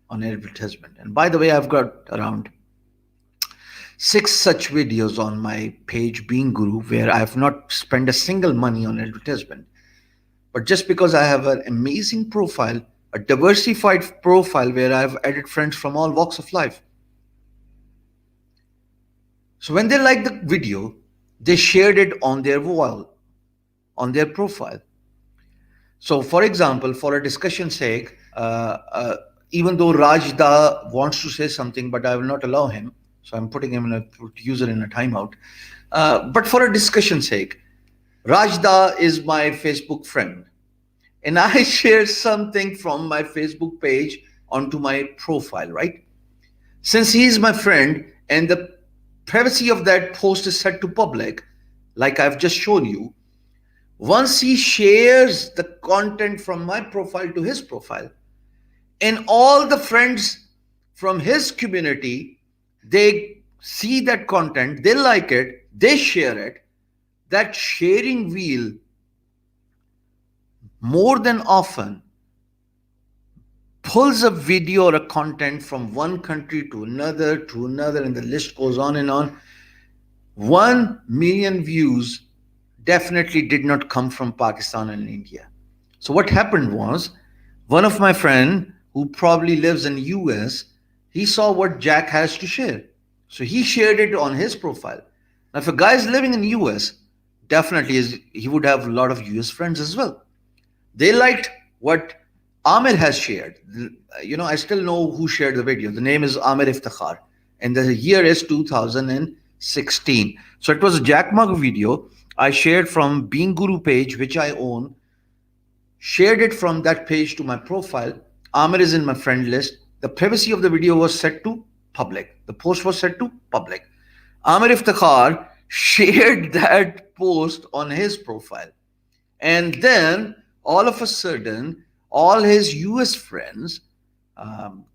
on advertisement. And by the way, I've got around 6 such videos on my page, Being Guru, where I have not spent a single money on advertisement. But just because I have an amazing profile, a diversified profile where I've added friends from all walks of life. So when they liked the video, they shared it on their wall, on their profile. So, for example, for a discussion sake, even though Rajda wants to say something, but I will not allow him, so I'm putting him in a user in a timeout. But for a discussion sake, Rajda is my Facebook friend, and I share something from my Facebook page onto my profile, right? Since he is my friend and the privacy of that post is set to public, like I've just shown you, once he shares the content from my profile to his profile, and all the friends from his community, they see that content, they like it, they share it, that sharing wheel more than often pulls a video or a content from one country to another, and the list goes on and on. 1 million views definitely did not come from Pakistan and India. So what happened was, one of my friend who probably lives in US, he saw what Jack has to share. So he shared it on his profile. Now if a guy is living in US, definitely he would have a lot of US friends as well. They liked what Amir has shared. I still know who shared the video. The name is Amir Iftikhar, and the year is 2016. So it was a Jack Ma video I shared from Being Guru page, which I own, shared it from that page to my profile. Amir is in my friend list. The privacy of the video was set to public. The post was set to public. Amir Iftikhar shared that post on his profile. And then all of a sudden, all his US friends,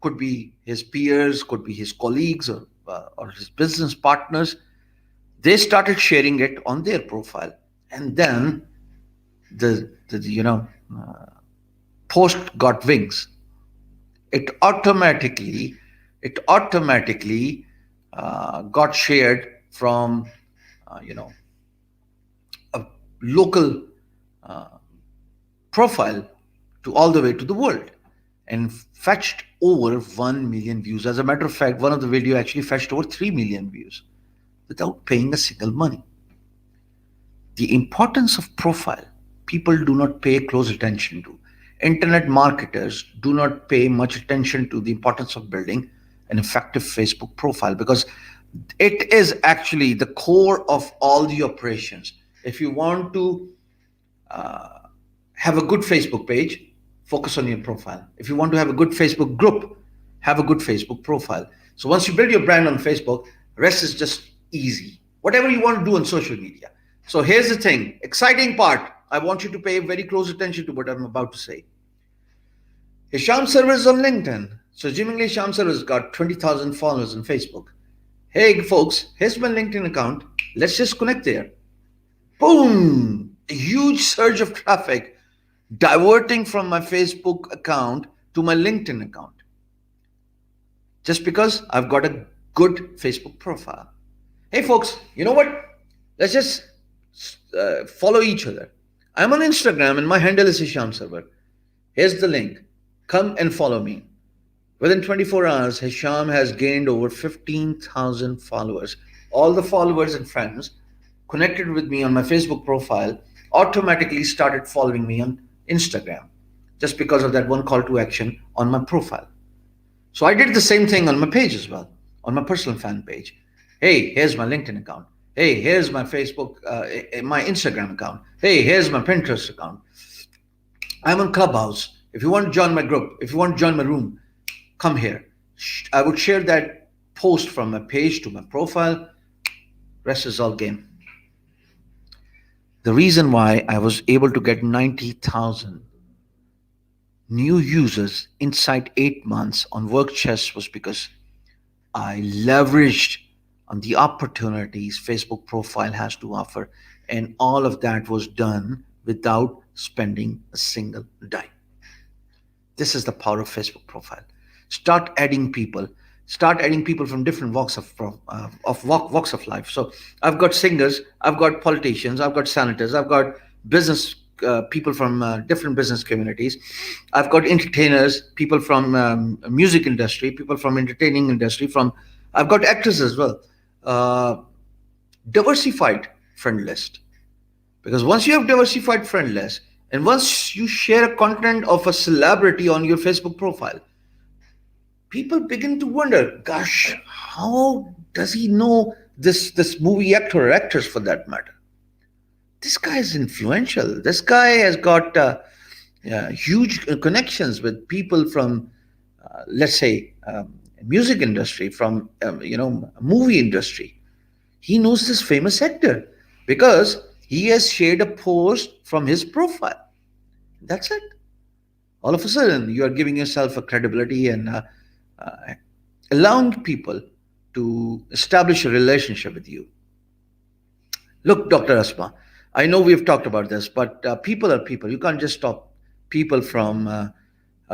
could be his peers, could be his colleagues, or his business partners, they started sharing it on their profile. And then the post got wings. It automatically got shared from a local profile to all the way to the world. and fetched over 1 million views. As a matter of fact, one of the video actually fetched over 3 million views without paying a single money. The importance of profile, people do not pay close attention to. Internet marketers do not pay much attention to the importance of building an effective Facebook profile, because it is actually the core of all the operations. If you want to have a good Facebook page, focus on your profile. If you want to have a good Facebook group, have a good Facebook profile. So once you build your brand on Facebook, rest is just easy. Whatever you want to do on social media. So here's the thing, exciting part. I want you to pay very close attention to what I'm about to say. Hisham Server is on LinkedIn. So assumingly Hisham Server has got 20,000 followers on Facebook. Hey folks, here's my LinkedIn account. Let's just connect there. Boom! A huge surge of traffic diverting from my Facebook account to my LinkedIn account. Just because I've got a good Facebook profile. Hey folks, you know what? Let's just follow each other. I'm on Instagram and my handle is Hisham Server. Here's the link. Come and follow me. Within 24 hours, Hisham has gained over 15,000 followers. All the followers and friends connected with me on my Facebook profile automatically started following me on Instagram just because of that one call to action on my profile. So I did the same thing on my page as well, on my personal fan page. Hey, here's my LinkedIn account. Hey, here's my Facebook, my Instagram account. Hey, here's my Pinterest account. I'm on Clubhouse. If you want to join my group, if you want to join my room, come here. I would share that post from my page to my profile. Rest is all game. The reason why I was able to get 90,000 new users inside 8 months on WorkChess was because I leveraged on the opportunities Facebook profile has to offer, and all of that was done without spending a single dime. This is the power of Facebook profile. Start adding people. Start adding people from different walks of life. So I've got singers, I've got politicians, I've got senators, I've got business people from different business communities. I've got entertainers, people from music industry, people from entertaining industry. I've got actors as well. Diversified friend list. Because once you have diversified friend list, and once you share content of a celebrity on your Facebook profile, people begin to wonder, gosh, how does he know this movie actor or actress for that matter? This guy is influential. This guy has got huge connections with people from, let's say, music industry, from movie industry. He knows this famous actor because he has shared a post from his profile. That's it. All of a sudden, you are giving yourself a credibility and allowing people to establish a relationship with you. Look, Dr. Asma, I know we've talked about this, but people are people. You can't just stop people from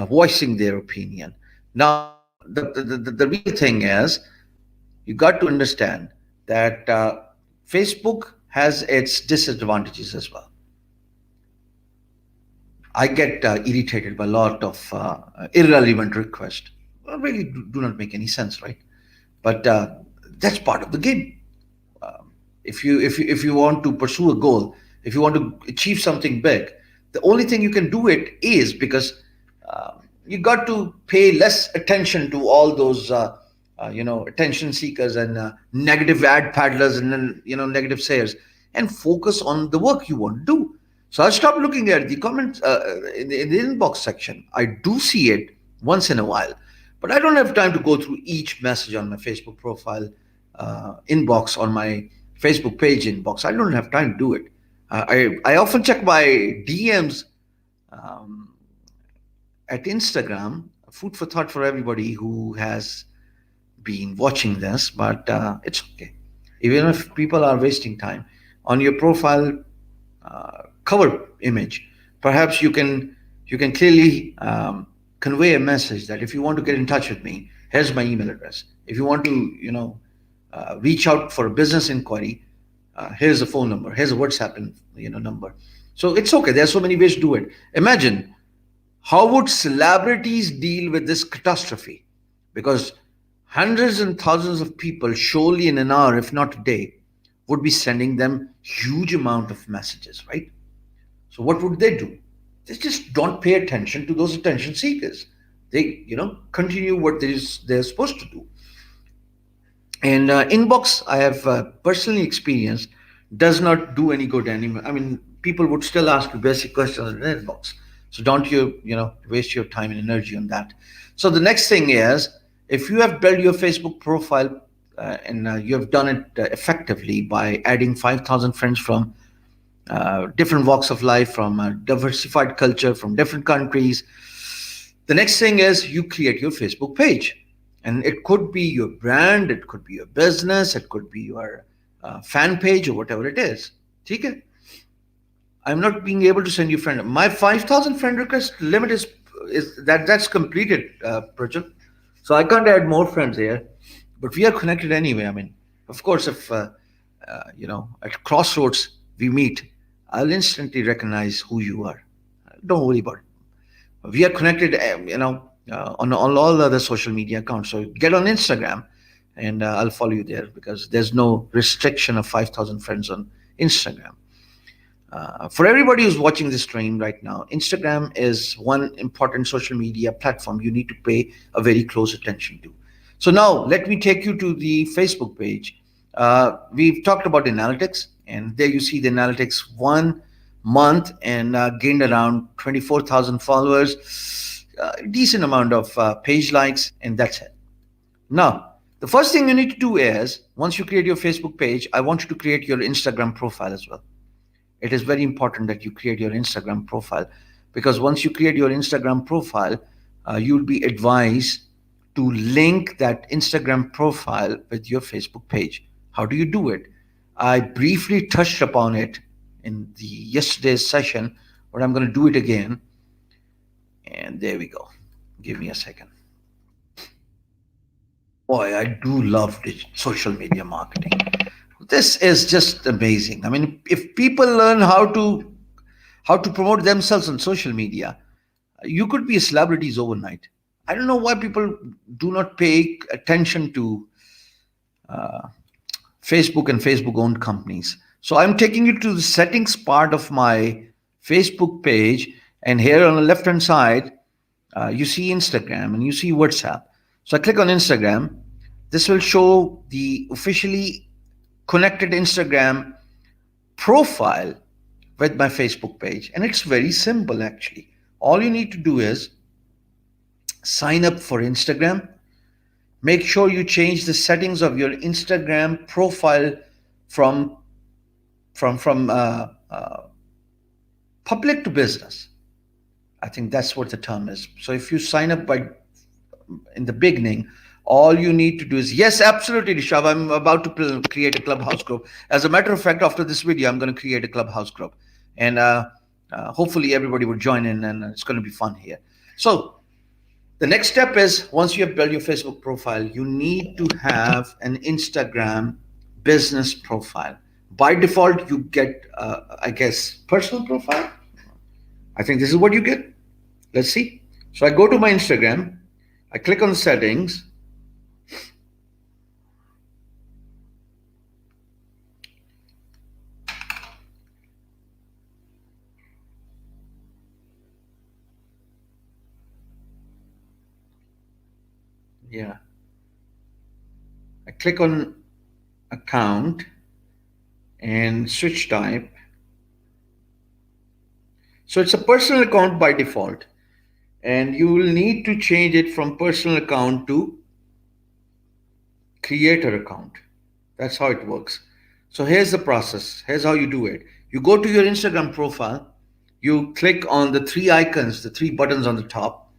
voicing their opinion. Now, the real thing is, you got to understand that Facebook has its disadvantages as well. I get irritated by a lot of irrelevant requests. Well, really do not make any sense, right? But that's part of the game. If you want to pursue a goal, if you want to achieve something big, the only thing you can do it is because you got to pay less attention to all those attention seekers and negative ad paddlers and then negative sayers, and focus on the work you want to do. So I stopped looking at the comments in the inbox section. I do see it once in a while, but I don't have time to go through each message on my Facebook profile inbox, on my Facebook page inbox. I don't have time to do it. I often check my DMs at Instagram. Food for thought for everybody who has been watching this, but it's okay. Even if people are wasting time on your profile cover image, perhaps you can clearly convey a message that if you want to get in touch with me, here's my email address. If you want to reach out for a business inquiry, here's the phone number, here's a WhatsApp number. So it's okay. There's so many ways to do it. Imagine How would celebrities deal with this catastrophe? Because hundreds and thousands of people, surely in an hour, if not a day, would be sending them huge amount of messages, right? So what would they do? They just don't pay attention to those attention seekers. They, continue what they're supposed to do. And inbox, I have personally experienced, does not do any good anymore. I mean, people would still ask you basic questions in inbox. So don't waste your time and energy on that. So the next thing is, if you have built your Facebook profile and you have done it effectively by adding 5,000 friends from different walks of life, from a diversified culture, from different countries, the next thing is you create your Facebook page. And it could be your brand, it could be your business, it could be your fan page or whatever it is. Okay? I'm not being able to send you friend. My 5,000 friend request limit that's completed, Prajal. So I can't add more friends here. But we are connected anyway. I mean, of course, if at crossroads we meet, I'll instantly recognize who you are. Don't worry about it. We are connected, on all other social media accounts. So get on Instagram, and I'll follow you there because there's no restriction of 5,000 friends on Instagram. For everybody who's watching this stream right now, Instagram is one important social media platform you need to pay a very close attention to. So now let me take you to the Facebook page. We've talked about analytics, and there you see the analytics 1 month and gained around 24,000 followers, decent amount of page likes, and that's it. Now, the first thing you need to do is, once you create your Facebook page, I want you to create your Instagram profile as well. It is very important that you create your Instagram profile, because once you create your Instagram profile, you'll be advised to link that Instagram profile with your Facebook page. How do you do it? I briefly touched upon it in the yesterday's session, but I'm going to do it again. And there we go. Give me a second. Boy, I do love social media marketing. This is just amazing. I mean, if people learn how to promote themselves on social media, you could be a celebrities overnight. I don't know why people do not pay attention to Facebook and Facebook-owned companies. So I'm taking you to the settings part of my Facebook page, and here on the left-hand side, you see Instagram and you see WhatsApp. So I click on Instagram. This will show the officially connected Instagram profile with my Facebook page. And it's very simple, actually. All you need to do is sign up for Instagram. Make sure you change the settings of your Instagram profile from public to business. I think that's what the term is. So if you sign up in the beginning, all you need to do is, yes, absolutely, Rishabh, I'm about to create a Clubhouse group. As a matter of fact, after this video, I'm going to create a Clubhouse group. And hopefully everybody will join in, and it's going to be fun here. So the next step is, once you have built your Facebook profile, you need to have an Instagram business profile. By default, you get, personal profile. I think this is what you get. Let's see. So I go to my Instagram. I click on settings. Yeah. I click on account and switch type. So it's a personal account by default, and you will need to change it from personal account to creator account. That's how it works. So here's the process. Here's how you do it. You go to your Instagram profile, you click on the three icons, the three buttons on the top.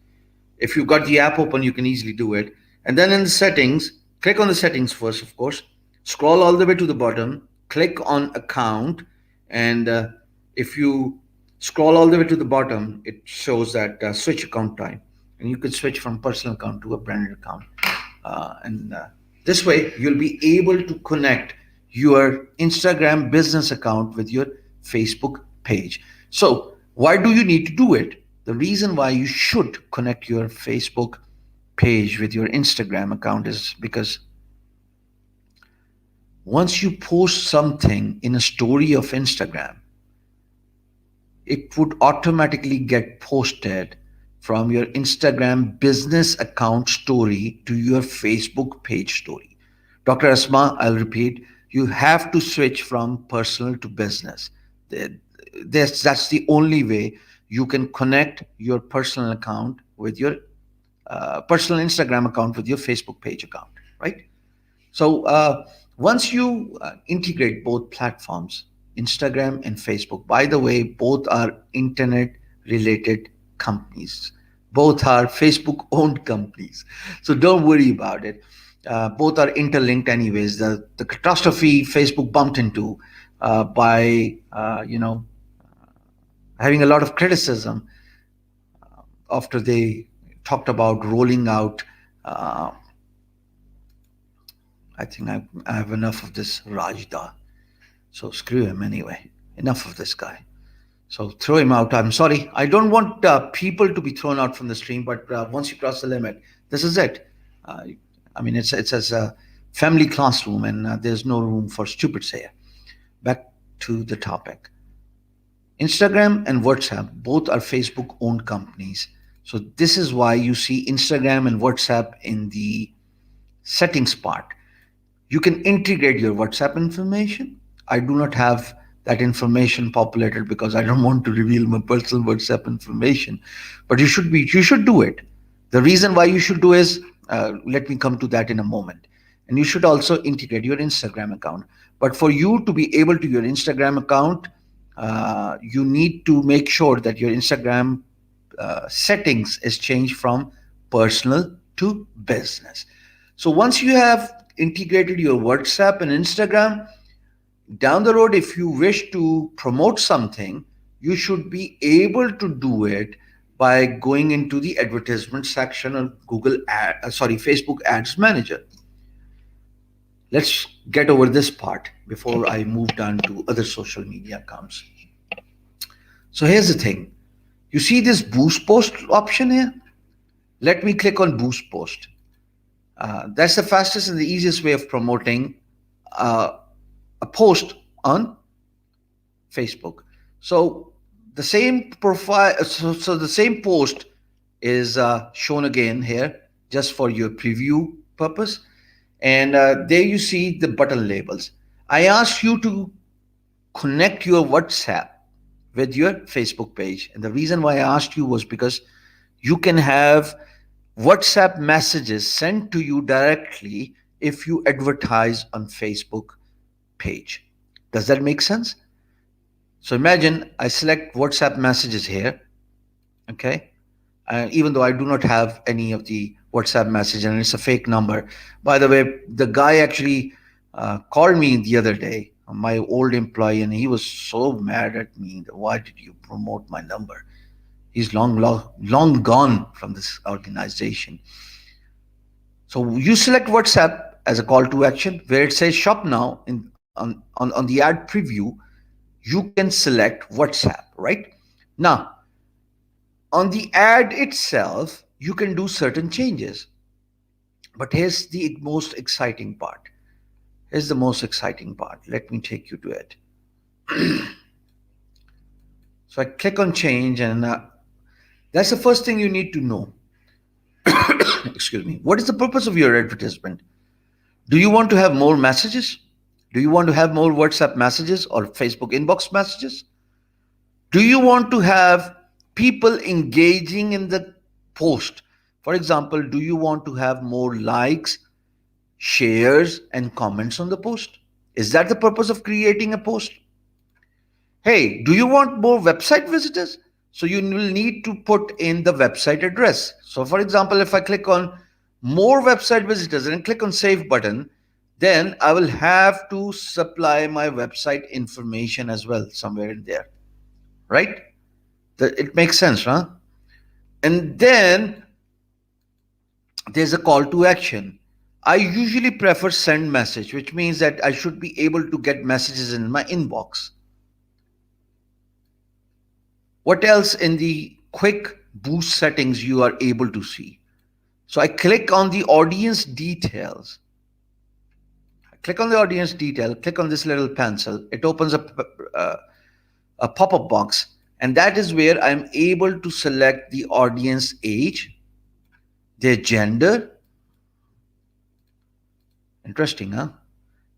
If you've got the app open, you can easily do it. And then in the settings, click on the settings first, of course. Scroll all the way to the bottom, click on account, and if you scroll all the way to the bottom, it shows that switch account type. And you can switch from personal account to a branded account. And this way, you'll be able to connect your Instagram business account with your Facebook page. So why do you need to do it? The reason why you should connect your Facebook page with your Instagram account is because once you post something in a story of Instagram, it would automatically get posted from your Instagram business account story to your Facebook page story. Dr. Asma, I'll repeat, you have to switch from personal to business. That's the only way you can connect your personal account with your personal Instagram account with your Facebook page account, right? So once you integrate both platforms, Instagram and Facebook, by the way, both are internet related companies. Both are Facebook owned companies. So don't worry about it. Both are interlinked anyways. The catastrophe Facebook bumped into by, having a lot of criticism after they talked about rolling out uh, I have enough of this Rajda. So screw him anyway. Enough of this guy. So throw him out. I'm sorry. I don't want people to be thrown out from the stream, but once you cross the limit, this is it. Uh, I mean, it's as a family classroom, and there's no room for stupids here. Back to the topic. Instagram and WhatsApp both are Facebook owned companies. So this is why you see Instagram and WhatsApp in the settings part. You can integrate your WhatsApp information. I do not have that information populated because I don't want to reveal my personal WhatsApp information. But you should do it. The reason why you should do is let me come to that in a moment. And you should also integrate your Instagram account. But for you to be able to your Instagram account, you need to make sure that your Instagram settings is changed from personal to business. So once you have integrated your WhatsApp and Instagram, down the road, if you wish to promote something, you should be able to do it by going into the advertisement section of Facebook Ads Manager. Let's get over this part before I move down to other social media accounts. So here's the thing. You see this boost post option here? Let me click on boost post. That's the fastest and the easiest way of promoting a post on Facebook. So the same profile, so the same post is shown again here just for your preview purpose. And there you see the button labels. I asked you to connect your WhatsApp with your Facebook page. And the reason why I asked you was because you can have WhatsApp messages sent to you directly if you advertise on Facebook page. Does that make sense? So imagine I select WhatsApp messages here, okay? Even though I do not have any of the WhatsApp message and it's a fake number. By the way, the guy actually called me the other day, my old employee, and he was so mad at me. Why did you promote my number? He's long gone from this organization. So you select WhatsApp as a call to action where it says shop now on the ad preview. You can select WhatsApp, right? Now, on the ad itself, you can do certain changes. But here's the most exciting part. Here's the most exciting part. Let me take you to it. So I click on change, and that's the first thing you need to know. Excuse me. What is the purpose of your advertisement? Do you want to have more messages? Do you want to have more WhatsApp messages or Facebook inbox messages? Do you want to have people engaging in the post? For example, do you want to have more likes, shares, and comments on the post? Is that the purpose of creating a post? Hey, do you want more website visitors? So you will need to put in the website address. So for example, if I click on more website visitors and click on save button, then I will have to supply my website information as well somewhere in there, right? It makes sense, huh? And then there's a call to action. I usually prefer send message, which means that I should be able to get messages in my inbox. What else in the quick boost settings you are able to see. So I click on the audience details. Click on the audience detail, click on this little pencil. It opens up a pop-up box, and that is where I'm able to select the audience age, their gender. Interesting, huh?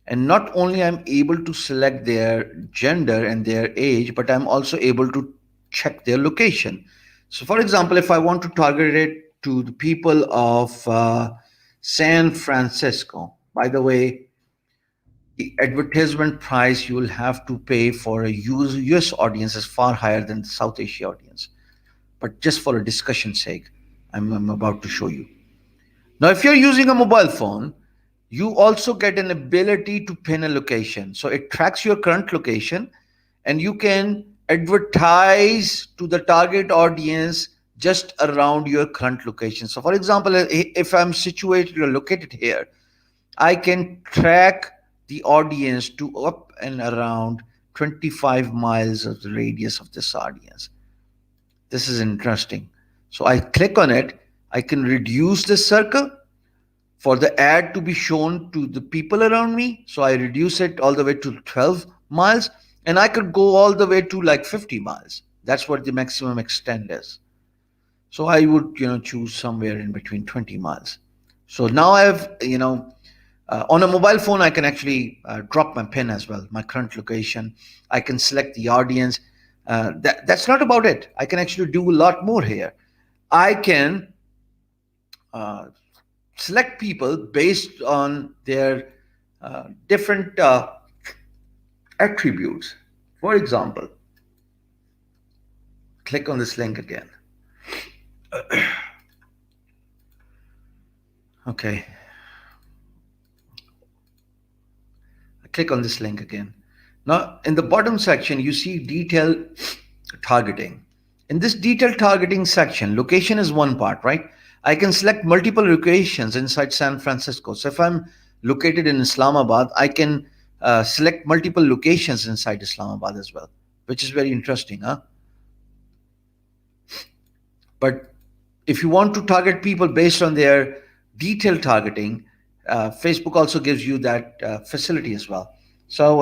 And not only I'm able to select their gender and their age, but I'm also able to check their location. So for example, if I want to target it to the people of San Francisco, by the way, the advertisement price you will have to pay for a US audience is far higher than the South Asia audience. But just for a discussion sake, I'm about to show you. Now, if you're using a mobile phone, you also get an ability to pin a location. So it tracks your current location, and you can advertise to the target audience just around your current location. So for example, if I'm situated or located here, I can track the audience to up and around 25 miles of the radius of this audience. This is interesting. So I click on it. I can reduce the circle for the ad to be shown to the people around me. So I reduce it all the way to 12 miles, and I could go all the way to like 50 miles. That's what the maximum extent is. So I would, choose somewhere in between 20 miles. So now I have, on a mobile phone, I can actually drop my pin as well, my current location. I can select the audience. That's not about it. I can actually do a lot more here. I can uh, select people based on their different attributes. For example, click on this link again. Okay, click on this link again. Now, in the bottom section, you see detail targeting. In this detail targeting section, location is one part, right? I can select multiple locations inside San Francisco. So if I'm located in Islamabad, I can select multiple locations inside Islamabad as well, which is very interesting, huh? But if you want to target people based on their detail targeting, Facebook also gives you that facility as well. So,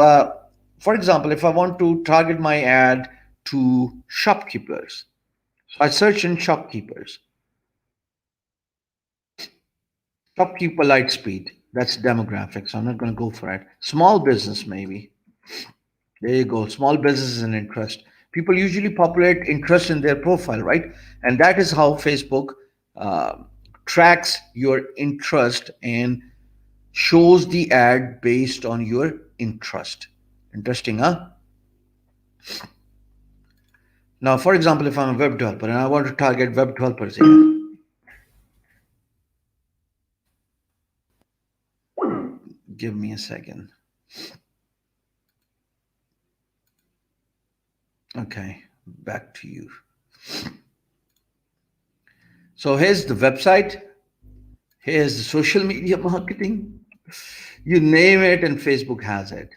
for example, if I want to target my ad to shopkeepers, so I search in shopkeepers, shopkeeper light speed. That's demographics. I'm not going to go for it. Small business, maybe. There you go. Small business and interest. People usually populate interest in their profile, right? And that is how Facebook uh, tracks your interest and shows the ad based on your interest. Interesting, huh? Now, for example, if I'm a web developer and I want to target web developers here, give me a second. Okay, back to you. So here's the website. Here's the social media marketing. You name it, and Facebook has it.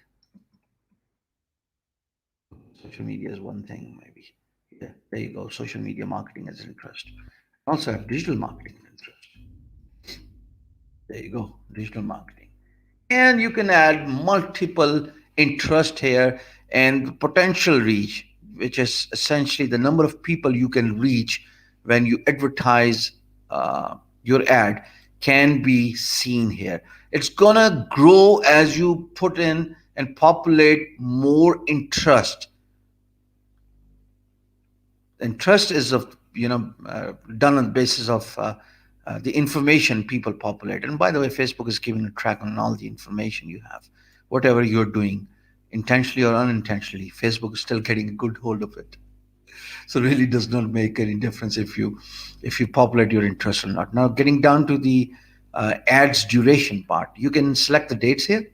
Social media is one thing, maybe. Yeah, there you go. Social media marketing as interest. Also have digital marketing interest. There you go, digital marketing. And you can add multiple interest here and potential reach, which is essentially the number of people you can reach when you advertise your ad, can be seen here. It's gonna grow as you put in and populate more interest. And trust is of done on the basis of the information people populate. And by the way, Facebook is giving a track on all the information you have, whatever you're doing, intentionally or unintentionally. Facebook is still getting a good hold of it. So really does not make any difference if you populate your interest or not. Now, getting down to the ads duration part, you can select the dates here.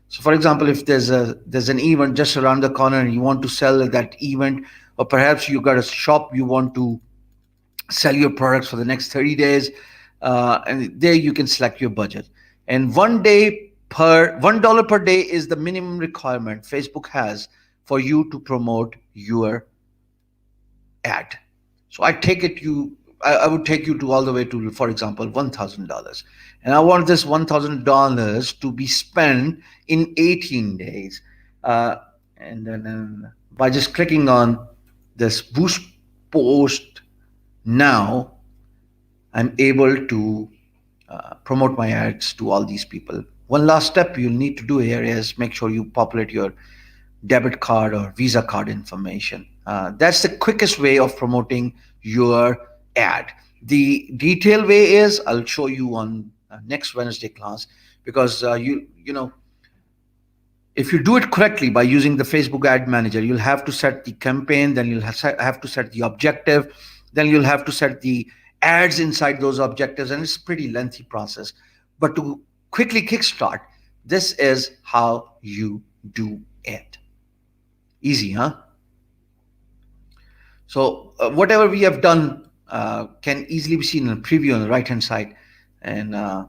So, for example, if there's an event just around the corner and you want to sell at that event, or perhaps you got a shop you want to sell your products for the next 30 days, and there you can select your budget. And $1 per day is the minimum requirement Facebook has for you to promote your ad. So I would take you to all the way to, for example, $1,000, and I want this $1,000 to be spent in 18 days, uh, and then by just clicking on this boost post now, I'm able to promote my ads to all these people. One last step you'll need to do here is make sure you populate your debit card or Visa card information. That's the quickest way of promoting your ad. The detailed way is I'll show you on next Wednesday class, because if you do it correctly by using the Facebook ad manager, you'll have to set the campaign, then you'll have to set the objective, then you'll have to set the ads inside those objectives, and it's a pretty lengthy process. But to quickly kickstart, this is how you do it. Easy, huh? So whatever we have done can easily be seen in a preview on the right hand side, and uh,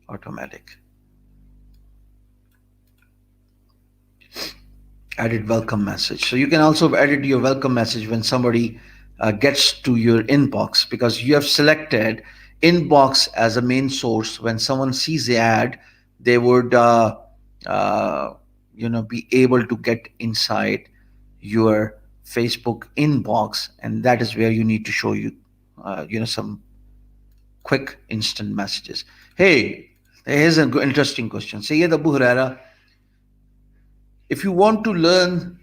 automatic added welcome message. So you can also edit your welcome message when somebody gets to your inbox, because you have selected inbox as a main source. When someone sees the ad, they would uh, be able to get inside your Facebook inbox, and that is where you need to show you some quick instant messages. Hey, here's an interesting question. Sayyid Abu Huraira, if you want to learn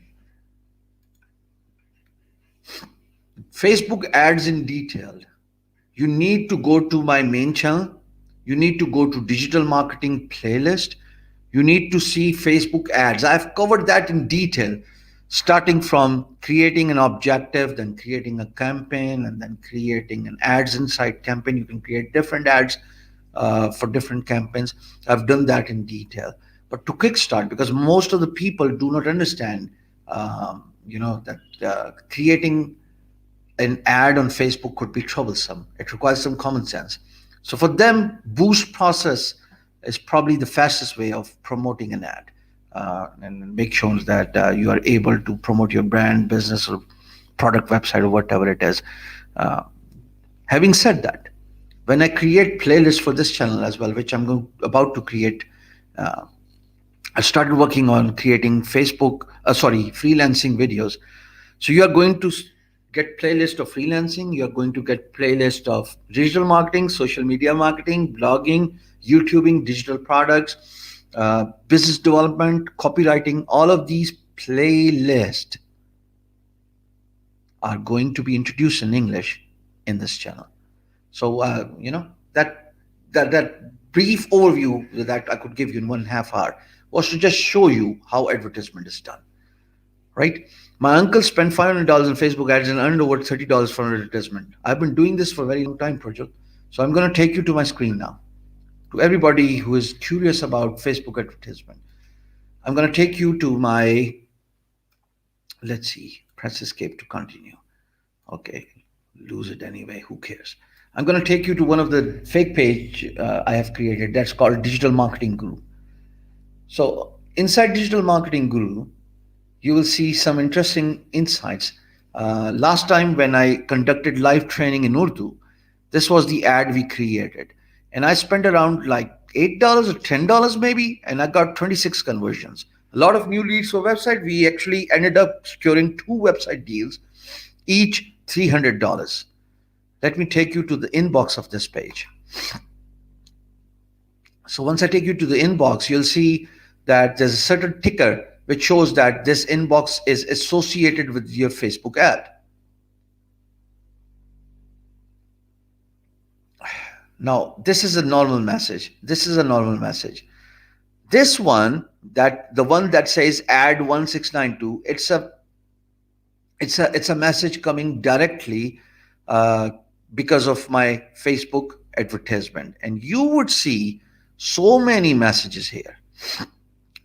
Facebook ads in detail, you need to go to my main channel. You need to go to digital marketing playlist. You need to see Facebook ads. I've covered that in detail, starting from creating an objective, then creating a campaign, and then creating an ads inside campaign. You can create different ads for different campaigns. I've done that in detail. But to kickstart, because most of the people do not understand, that creating an ad on Facebook could be troublesome. It requires some common sense. So for them, boost process is probably the fastest way of promoting an ad, and make sure that you are able to promote your brand, business, or product website, or whatever it is. Uh, Having said that, when I create playlists for this channel as well, which about to create, uh, I started working on creating freelancing videos. So you are going to get playlist of freelancing. You are going to get playlist of digital marketing, social media marketing, blogging, YouTubing, digital products, business development, copywriting. All of these playlists are going to be introduced in English in this channel. So that brief overview that I could give you in 1.5 hours was to just show you how advertisement is done. Right? My uncle spent $500 on Facebook ads and earned over $30 from advertisement. I've been doing this for a very long time, Project. So I'm going to take you to my screen now. To everybody who is curious about Facebook advertisement, I'm going to take you to my, let's see, press escape to continue. Okay, lose it anyway, who cares? I'm going to take you to one of the fake page I have created that's called Digital Marketing Guru. So inside Digital Marketing Guru, you will see some interesting insights. Last time when I conducted live training in Urdu, this was the ad we created. And I spent around like $8 or $10 maybe, and I got 26 conversions. A lot of new leads for website. We actually ended up securing 2 website deals, each $300. Let me take you to the inbox of this page. So once I take you to the inbox, you'll see that there's a certain ticker which shows that this inbox is associated with your Facebook ad. Now, this is a normal message. This is a normal message. This one, the one that says ad 1692, it's a message coming directly because of my Facebook advertisement. And you would see so many messages here.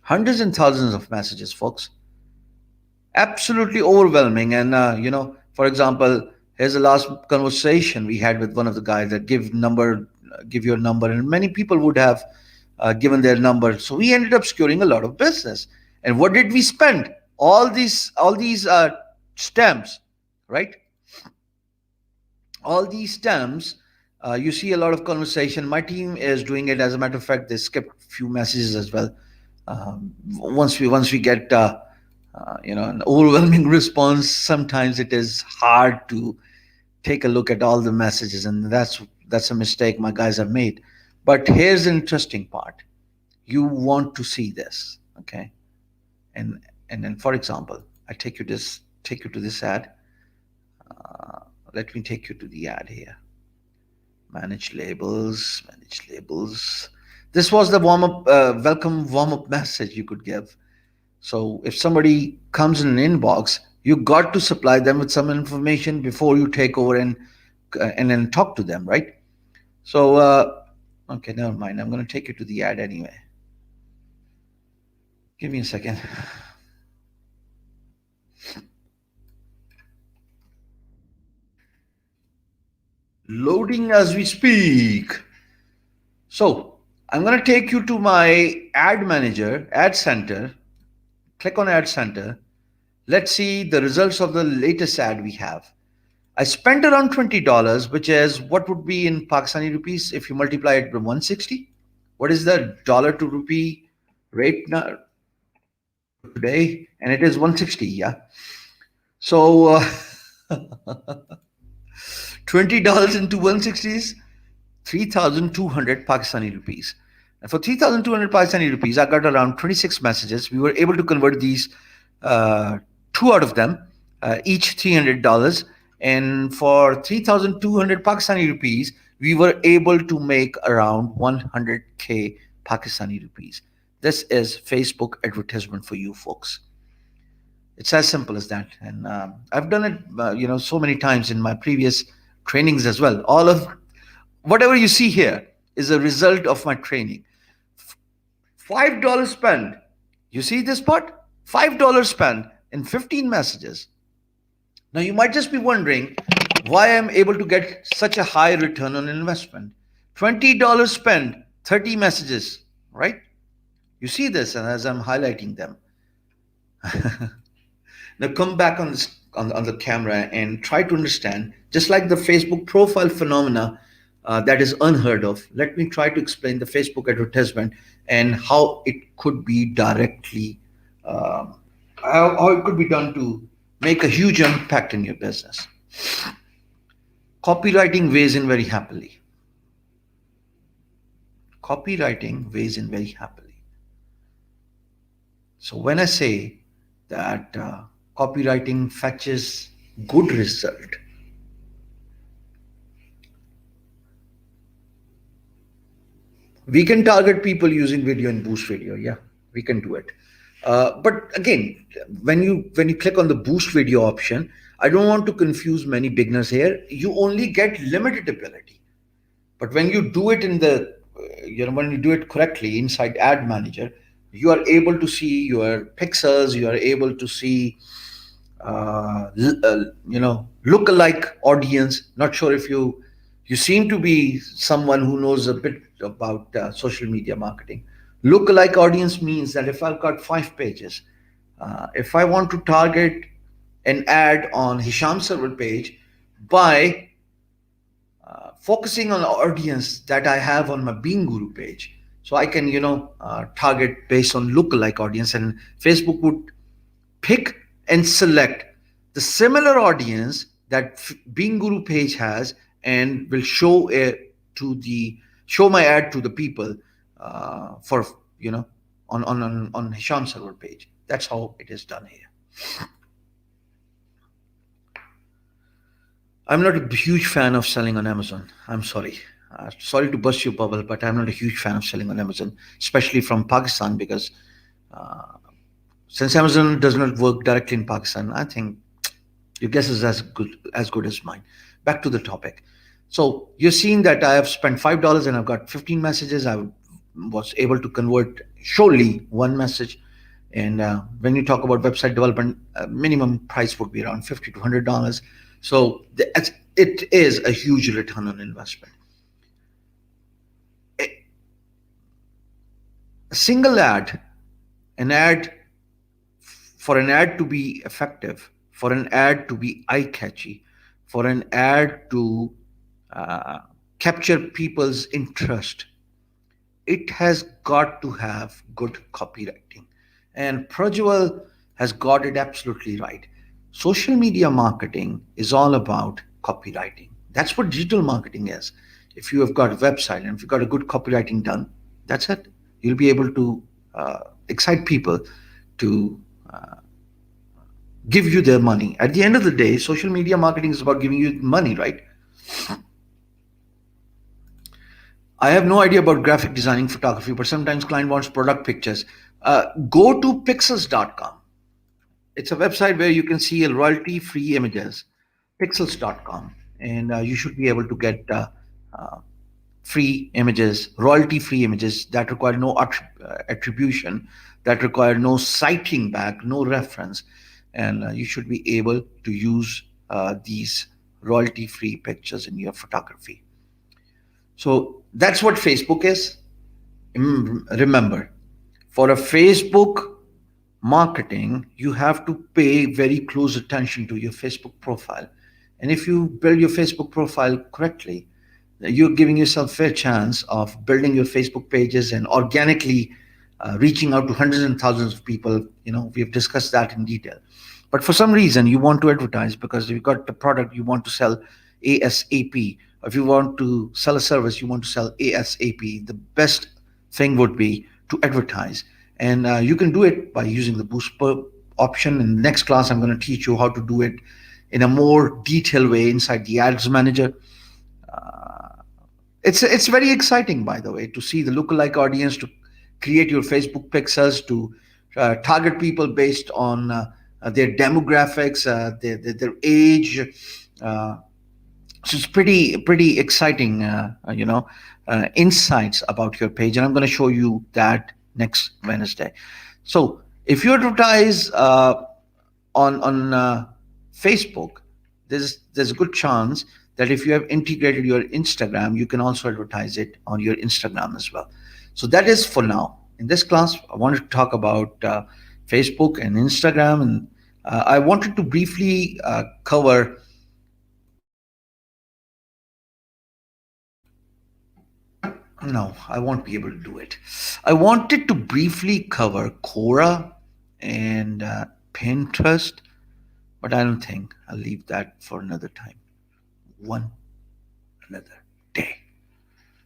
Hundreds and thousands of messages, folks. Absolutely overwhelming. And for example, here's the last conversation we had with one of the guys that give your number, and many people would have given their number. So we ended up securing a lot of business. And what did we spend? All these stamps. right? All these terms, you see a lot of conversation. My team is doing it. As a matter of fact, they skipped few messages as well. Once we get an overwhelming response, sometimes it is hard to take a look at all the messages, and that's a mistake my guys have made. But here's the interesting part: you want to see this, okay? And then, for example, I take you to this ad. Uh, Let me take you to the ad here. Manage labels, manage labels. This was the welcome warm up message you could give. So if somebody comes in an inbox, you got to supply them with some information before you take over and then talk to them, right? So okay, never mind. I'm going to take you to the ad anyway. Give me a second. Loading as we speak. So I'm going to take you to my ad manager, ad center. Click on ad center. Let's see the results of the latest ad we have. I spent around $20, which is what would be in Pakistani rupees if you multiply it by 160. What is the dollar to rupee rate now today? And it is 160, yeah. So $20 into 160 is 3,200 Pakistani rupees. And for 3,200 Pakistani rupees, I got around 26 messages. We were able to convert these, uh, two out of them, each $300. And for 3,200 Pakistani rupees, we were able to make around 100K Pakistani rupees. This is Facebook advertisement for you folks. It's as simple as that. And I've done it, so many times in my previous trainings as well. All of whatever you see here is a result of my training. $5 spent. You see this part? $5 spent in 15 messages. Now you might just be wondering why I'm able to get such a high return on investment. $20 spent, 30 messages, right? You see this, and as I'm highlighting them. Now come back on this on the camera and try to understand, just like the Facebook profile phenomena that is unheard of. Let me try to explain the Facebook advertisement and how it could be directly, how it could be done to make a huge impact in your business. Copywriting weighs in very happily. Copywriting weighs in very happily. So when I say that copywriting fetches good result, we can target people using video and boost video. Yeah, we can do it. But again, when you click on the boost video option, I don't want to confuse many beginners here. You only get limited ability. But when you do it in the, when you do it correctly inside Ad Manager, you are able to see your pixels. You are able to see, look-alike audience. Not sure if you seem to be someone who knows a bit about social media marketing. Look-alike audience means that if I've got 5 pages, if I want to target an ad on Hisham server page by focusing on the audience that I have on my Bean Guru page. So I can, target based on lookalike audience, and Facebook would pick and select the similar audience that Bean Guru page has, and will show it to the show my ad to the people for on Hisham server page. That's how it is done here. I'm not a huge fan of selling on Amazon. I'm sorry. Sorry to burst your bubble, but I'm not a huge fan of selling on Amazon, especially from Pakistan, because uh, since Amazon does not work directly in Pakistan, I think your guess is as good as mine. Back to the topic. So you're seeing that I have spent $5 and I've got 15 messages. I was able to convert surely one message. And when you talk about website development, minimum price would be around $50 to $100. So it is a huge return on investment. A single ad, an ad for an ad to be effective, for an ad to be eye catchy, for an ad to uh, capture people's interest, it has got to have good copywriting. And Prajwal has got it absolutely right. Social media marketing is all about copywriting. That's what digital marketing is. If you have got a website and if you've got a good copywriting done, that's it. You'll be able to uh, excite people to uh, give you their money. At the end of the day, social media marketing is about giving you money, right? I have no idea about graphic designing photography, but sometimes client wants product pictures. Go to pixels.com. It's a website where you can see royalty free images, pixels.com. And you should be able to get uh, free images, royalty free images that require no attribution, that require no citing back, no reference. And you should be able to use these royalty free pictures in your photography. So that's what Facebook is. Remember, for a Facebook marketing, you have to pay very close attention to your Facebook profile. And if you build your Facebook profile correctly, you're giving yourself fair chance of building your Facebook pages and organically reaching out to hundreds and thousands of people. We've discussed that in detail. But for some reason, you want to advertise because you've got the product you want to sell ASAP. If you want to sell a service, you want to sell ASAP. The best thing would be to advertise. And you can do it by using the boost option. In the next class, I'm going to teach you how to do it in a more detailed way inside the ads manager. It's very exciting, by the way, to see the lookalike audience, to create your Facebook pixels, to target people based on their demographics, their age. So it's pretty exciting, insights about your page, and I'm going to show you that next Wednesday. So if you advertise on Facebook, there's a good chance that if you have integrated your Instagram, you can also advertise it on your Instagram as well. So that is for now. In this class, I wanted to talk about Facebook and Instagram, and I wanted to briefly cover. No, I won't be able to do it. I wanted to briefly cover Quora and Pinterest, but I don't think I'll leave that for another time. One another day.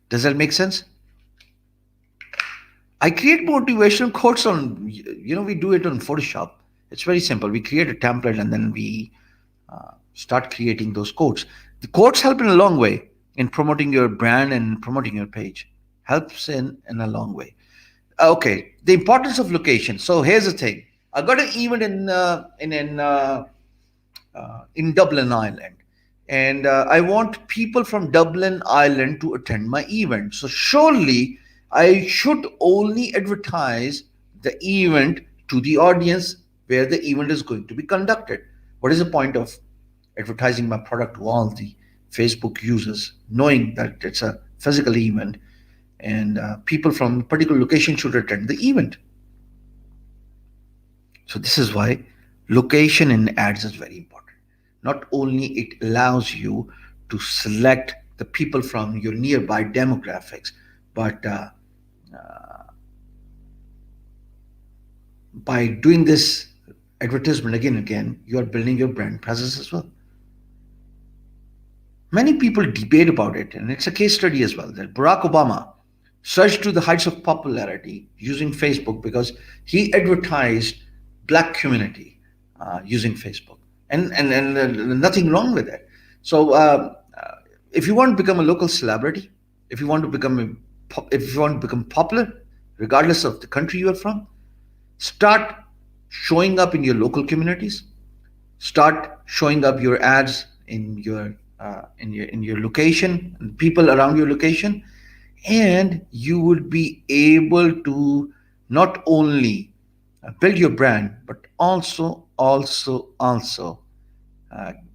Does that make sense? I create motivational quotes on, we do it on Photoshop. It's very simple. We create a template and then we start creating those quotes. The quotes help in a long way in promoting your brand and promoting your page. Helps in a long way. Okay, the importance of location. So here's the thing. I got an event in Dublin, Ireland, and I want people from Dublin, Ireland to attend my event. So surely I should only advertise the event to the audience where the event is going to be conducted. What is the point of advertising my product to all the Facebook users, knowing that it's a physical event and people from a particular location should attend the event? So this is why location in ads is very important. Not only it allows you to select the people from your nearby demographics, but by doing this advertisement again and again, you are building your brand presence as well. Many people debate about it, and it's a case study as well that Barack Obama surged to the heights of popularity using Facebook because he advertised black community using Facebook, and nothing wrong with it. So if you want to become a local celebrity, if you want to become popular, regardless of the country you are from, start showing up in your local communities. Start showing up your ads in your location and people around your location, and you would be able to not only build your brand but also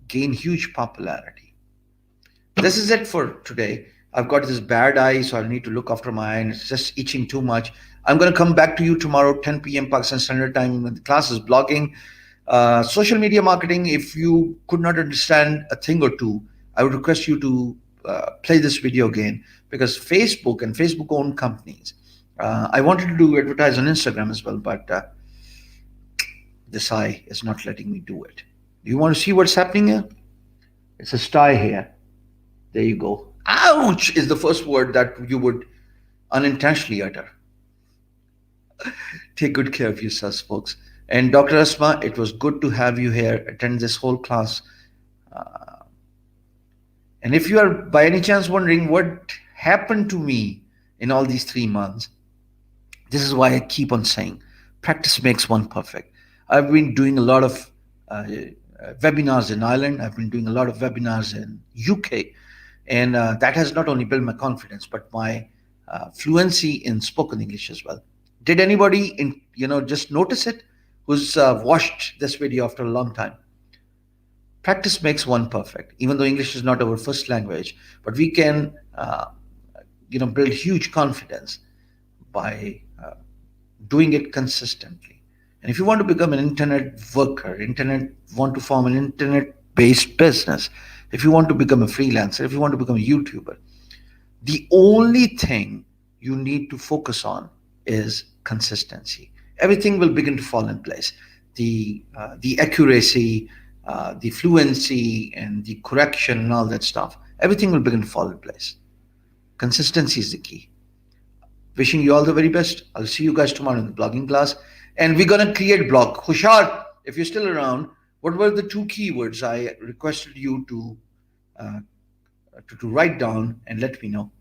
gain huge popularity. This is it for today. I've got this bad eye, so I need to look after my eye, and it's just itching too much. I'm going to come back to you tomorrow, 10 p.m. Pakistan Standard Time, when the class is blogging. Social media marketing, if you could not understand a thing or two, I would request you to play this video again, because Facebook and Facebook owned companies. I wanted to do advertise on Instagram as well, but this eye is not letting me do it. Do you want to see what's happening here? It's a sty here. There you go. Ouch is the first word that you would unintentionally utter. Take good care of yourselves, folks. And Dr. Asma, it was good to have you here, attend this whole class. Uh, and if you are by any chance wondering what happened to me in all these 3 months, this is why I keep on saying practice makes one perfect. I've been doing a lot of webinars in Ireland. I've been doing a lot of webinars in UK, and that has not only built my confidence but my fluency in spoken English as well. Did anybody in just notice it? Who's watched this video after a long time? Practice makes one perfect. Even though English is not our first language, but we can build huge confidence by doing it consistently. And if you want to become an internet worker, want to form an internet-based business, if you want to become a freelancer, if you want to become a YouTuber, the only thing you need to focus on is consistency. Everything will begin to fall in place. The accuracy, the fluency, and the correction, and all that stuff. Everything will begin to fall in place. Consistency is the key. Wishing you all the very best. I'll see you guys tomorrow in the blogging class. And we're going to create blog. Hushar, if you're still around, what were the 2 keywords I requested you to write down and let me know?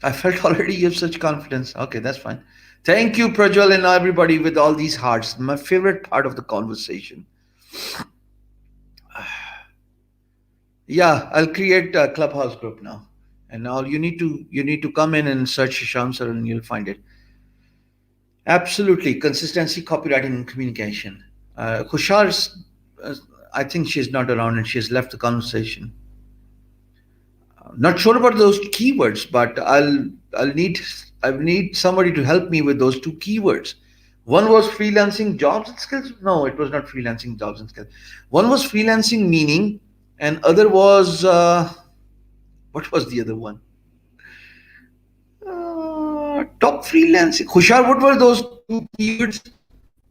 I felt already you have such confidence. Okay, that's fine. Thank you, Prajwal, and everybody with all these hearts. My favorite part of the conversation. Yeah, I'll create a Clubhouse group now, and now you need to come in and search Shisham sir, and you'll find it. Absolutely, consistency, copywriting, and communication. Kushar's, I think she's not around and she has left the conversation. Not sure about those keywords, but I need somebody to help me with those 2 keywords. One was freelancing jobs and skills. No, it was not freelancing jobs and skills. One was freelancing meaning, and other was what was the other one? Top freelancing. Hushar, what were those 2 keywords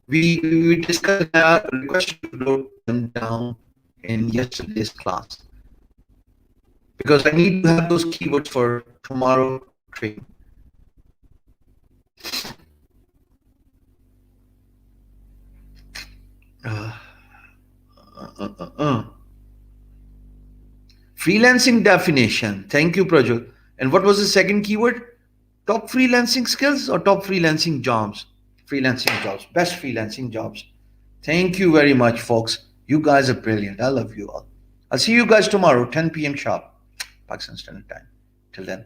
we discussed? I requested you to note them down in yesterday's class, because I need to have those keywords for tomorrow training. Freelancing definition. Thank you, Prajwal. And what was the second keyword? Top freelancing skills or top freelancing jobs? Freelancing jobs. Best freelancing jobs. Thank you very much, folks. You guys are brilliant. I love you all. I'll see you guys tomorrow, 10 p.m. sharp, Pakistan Standard Time. Till then.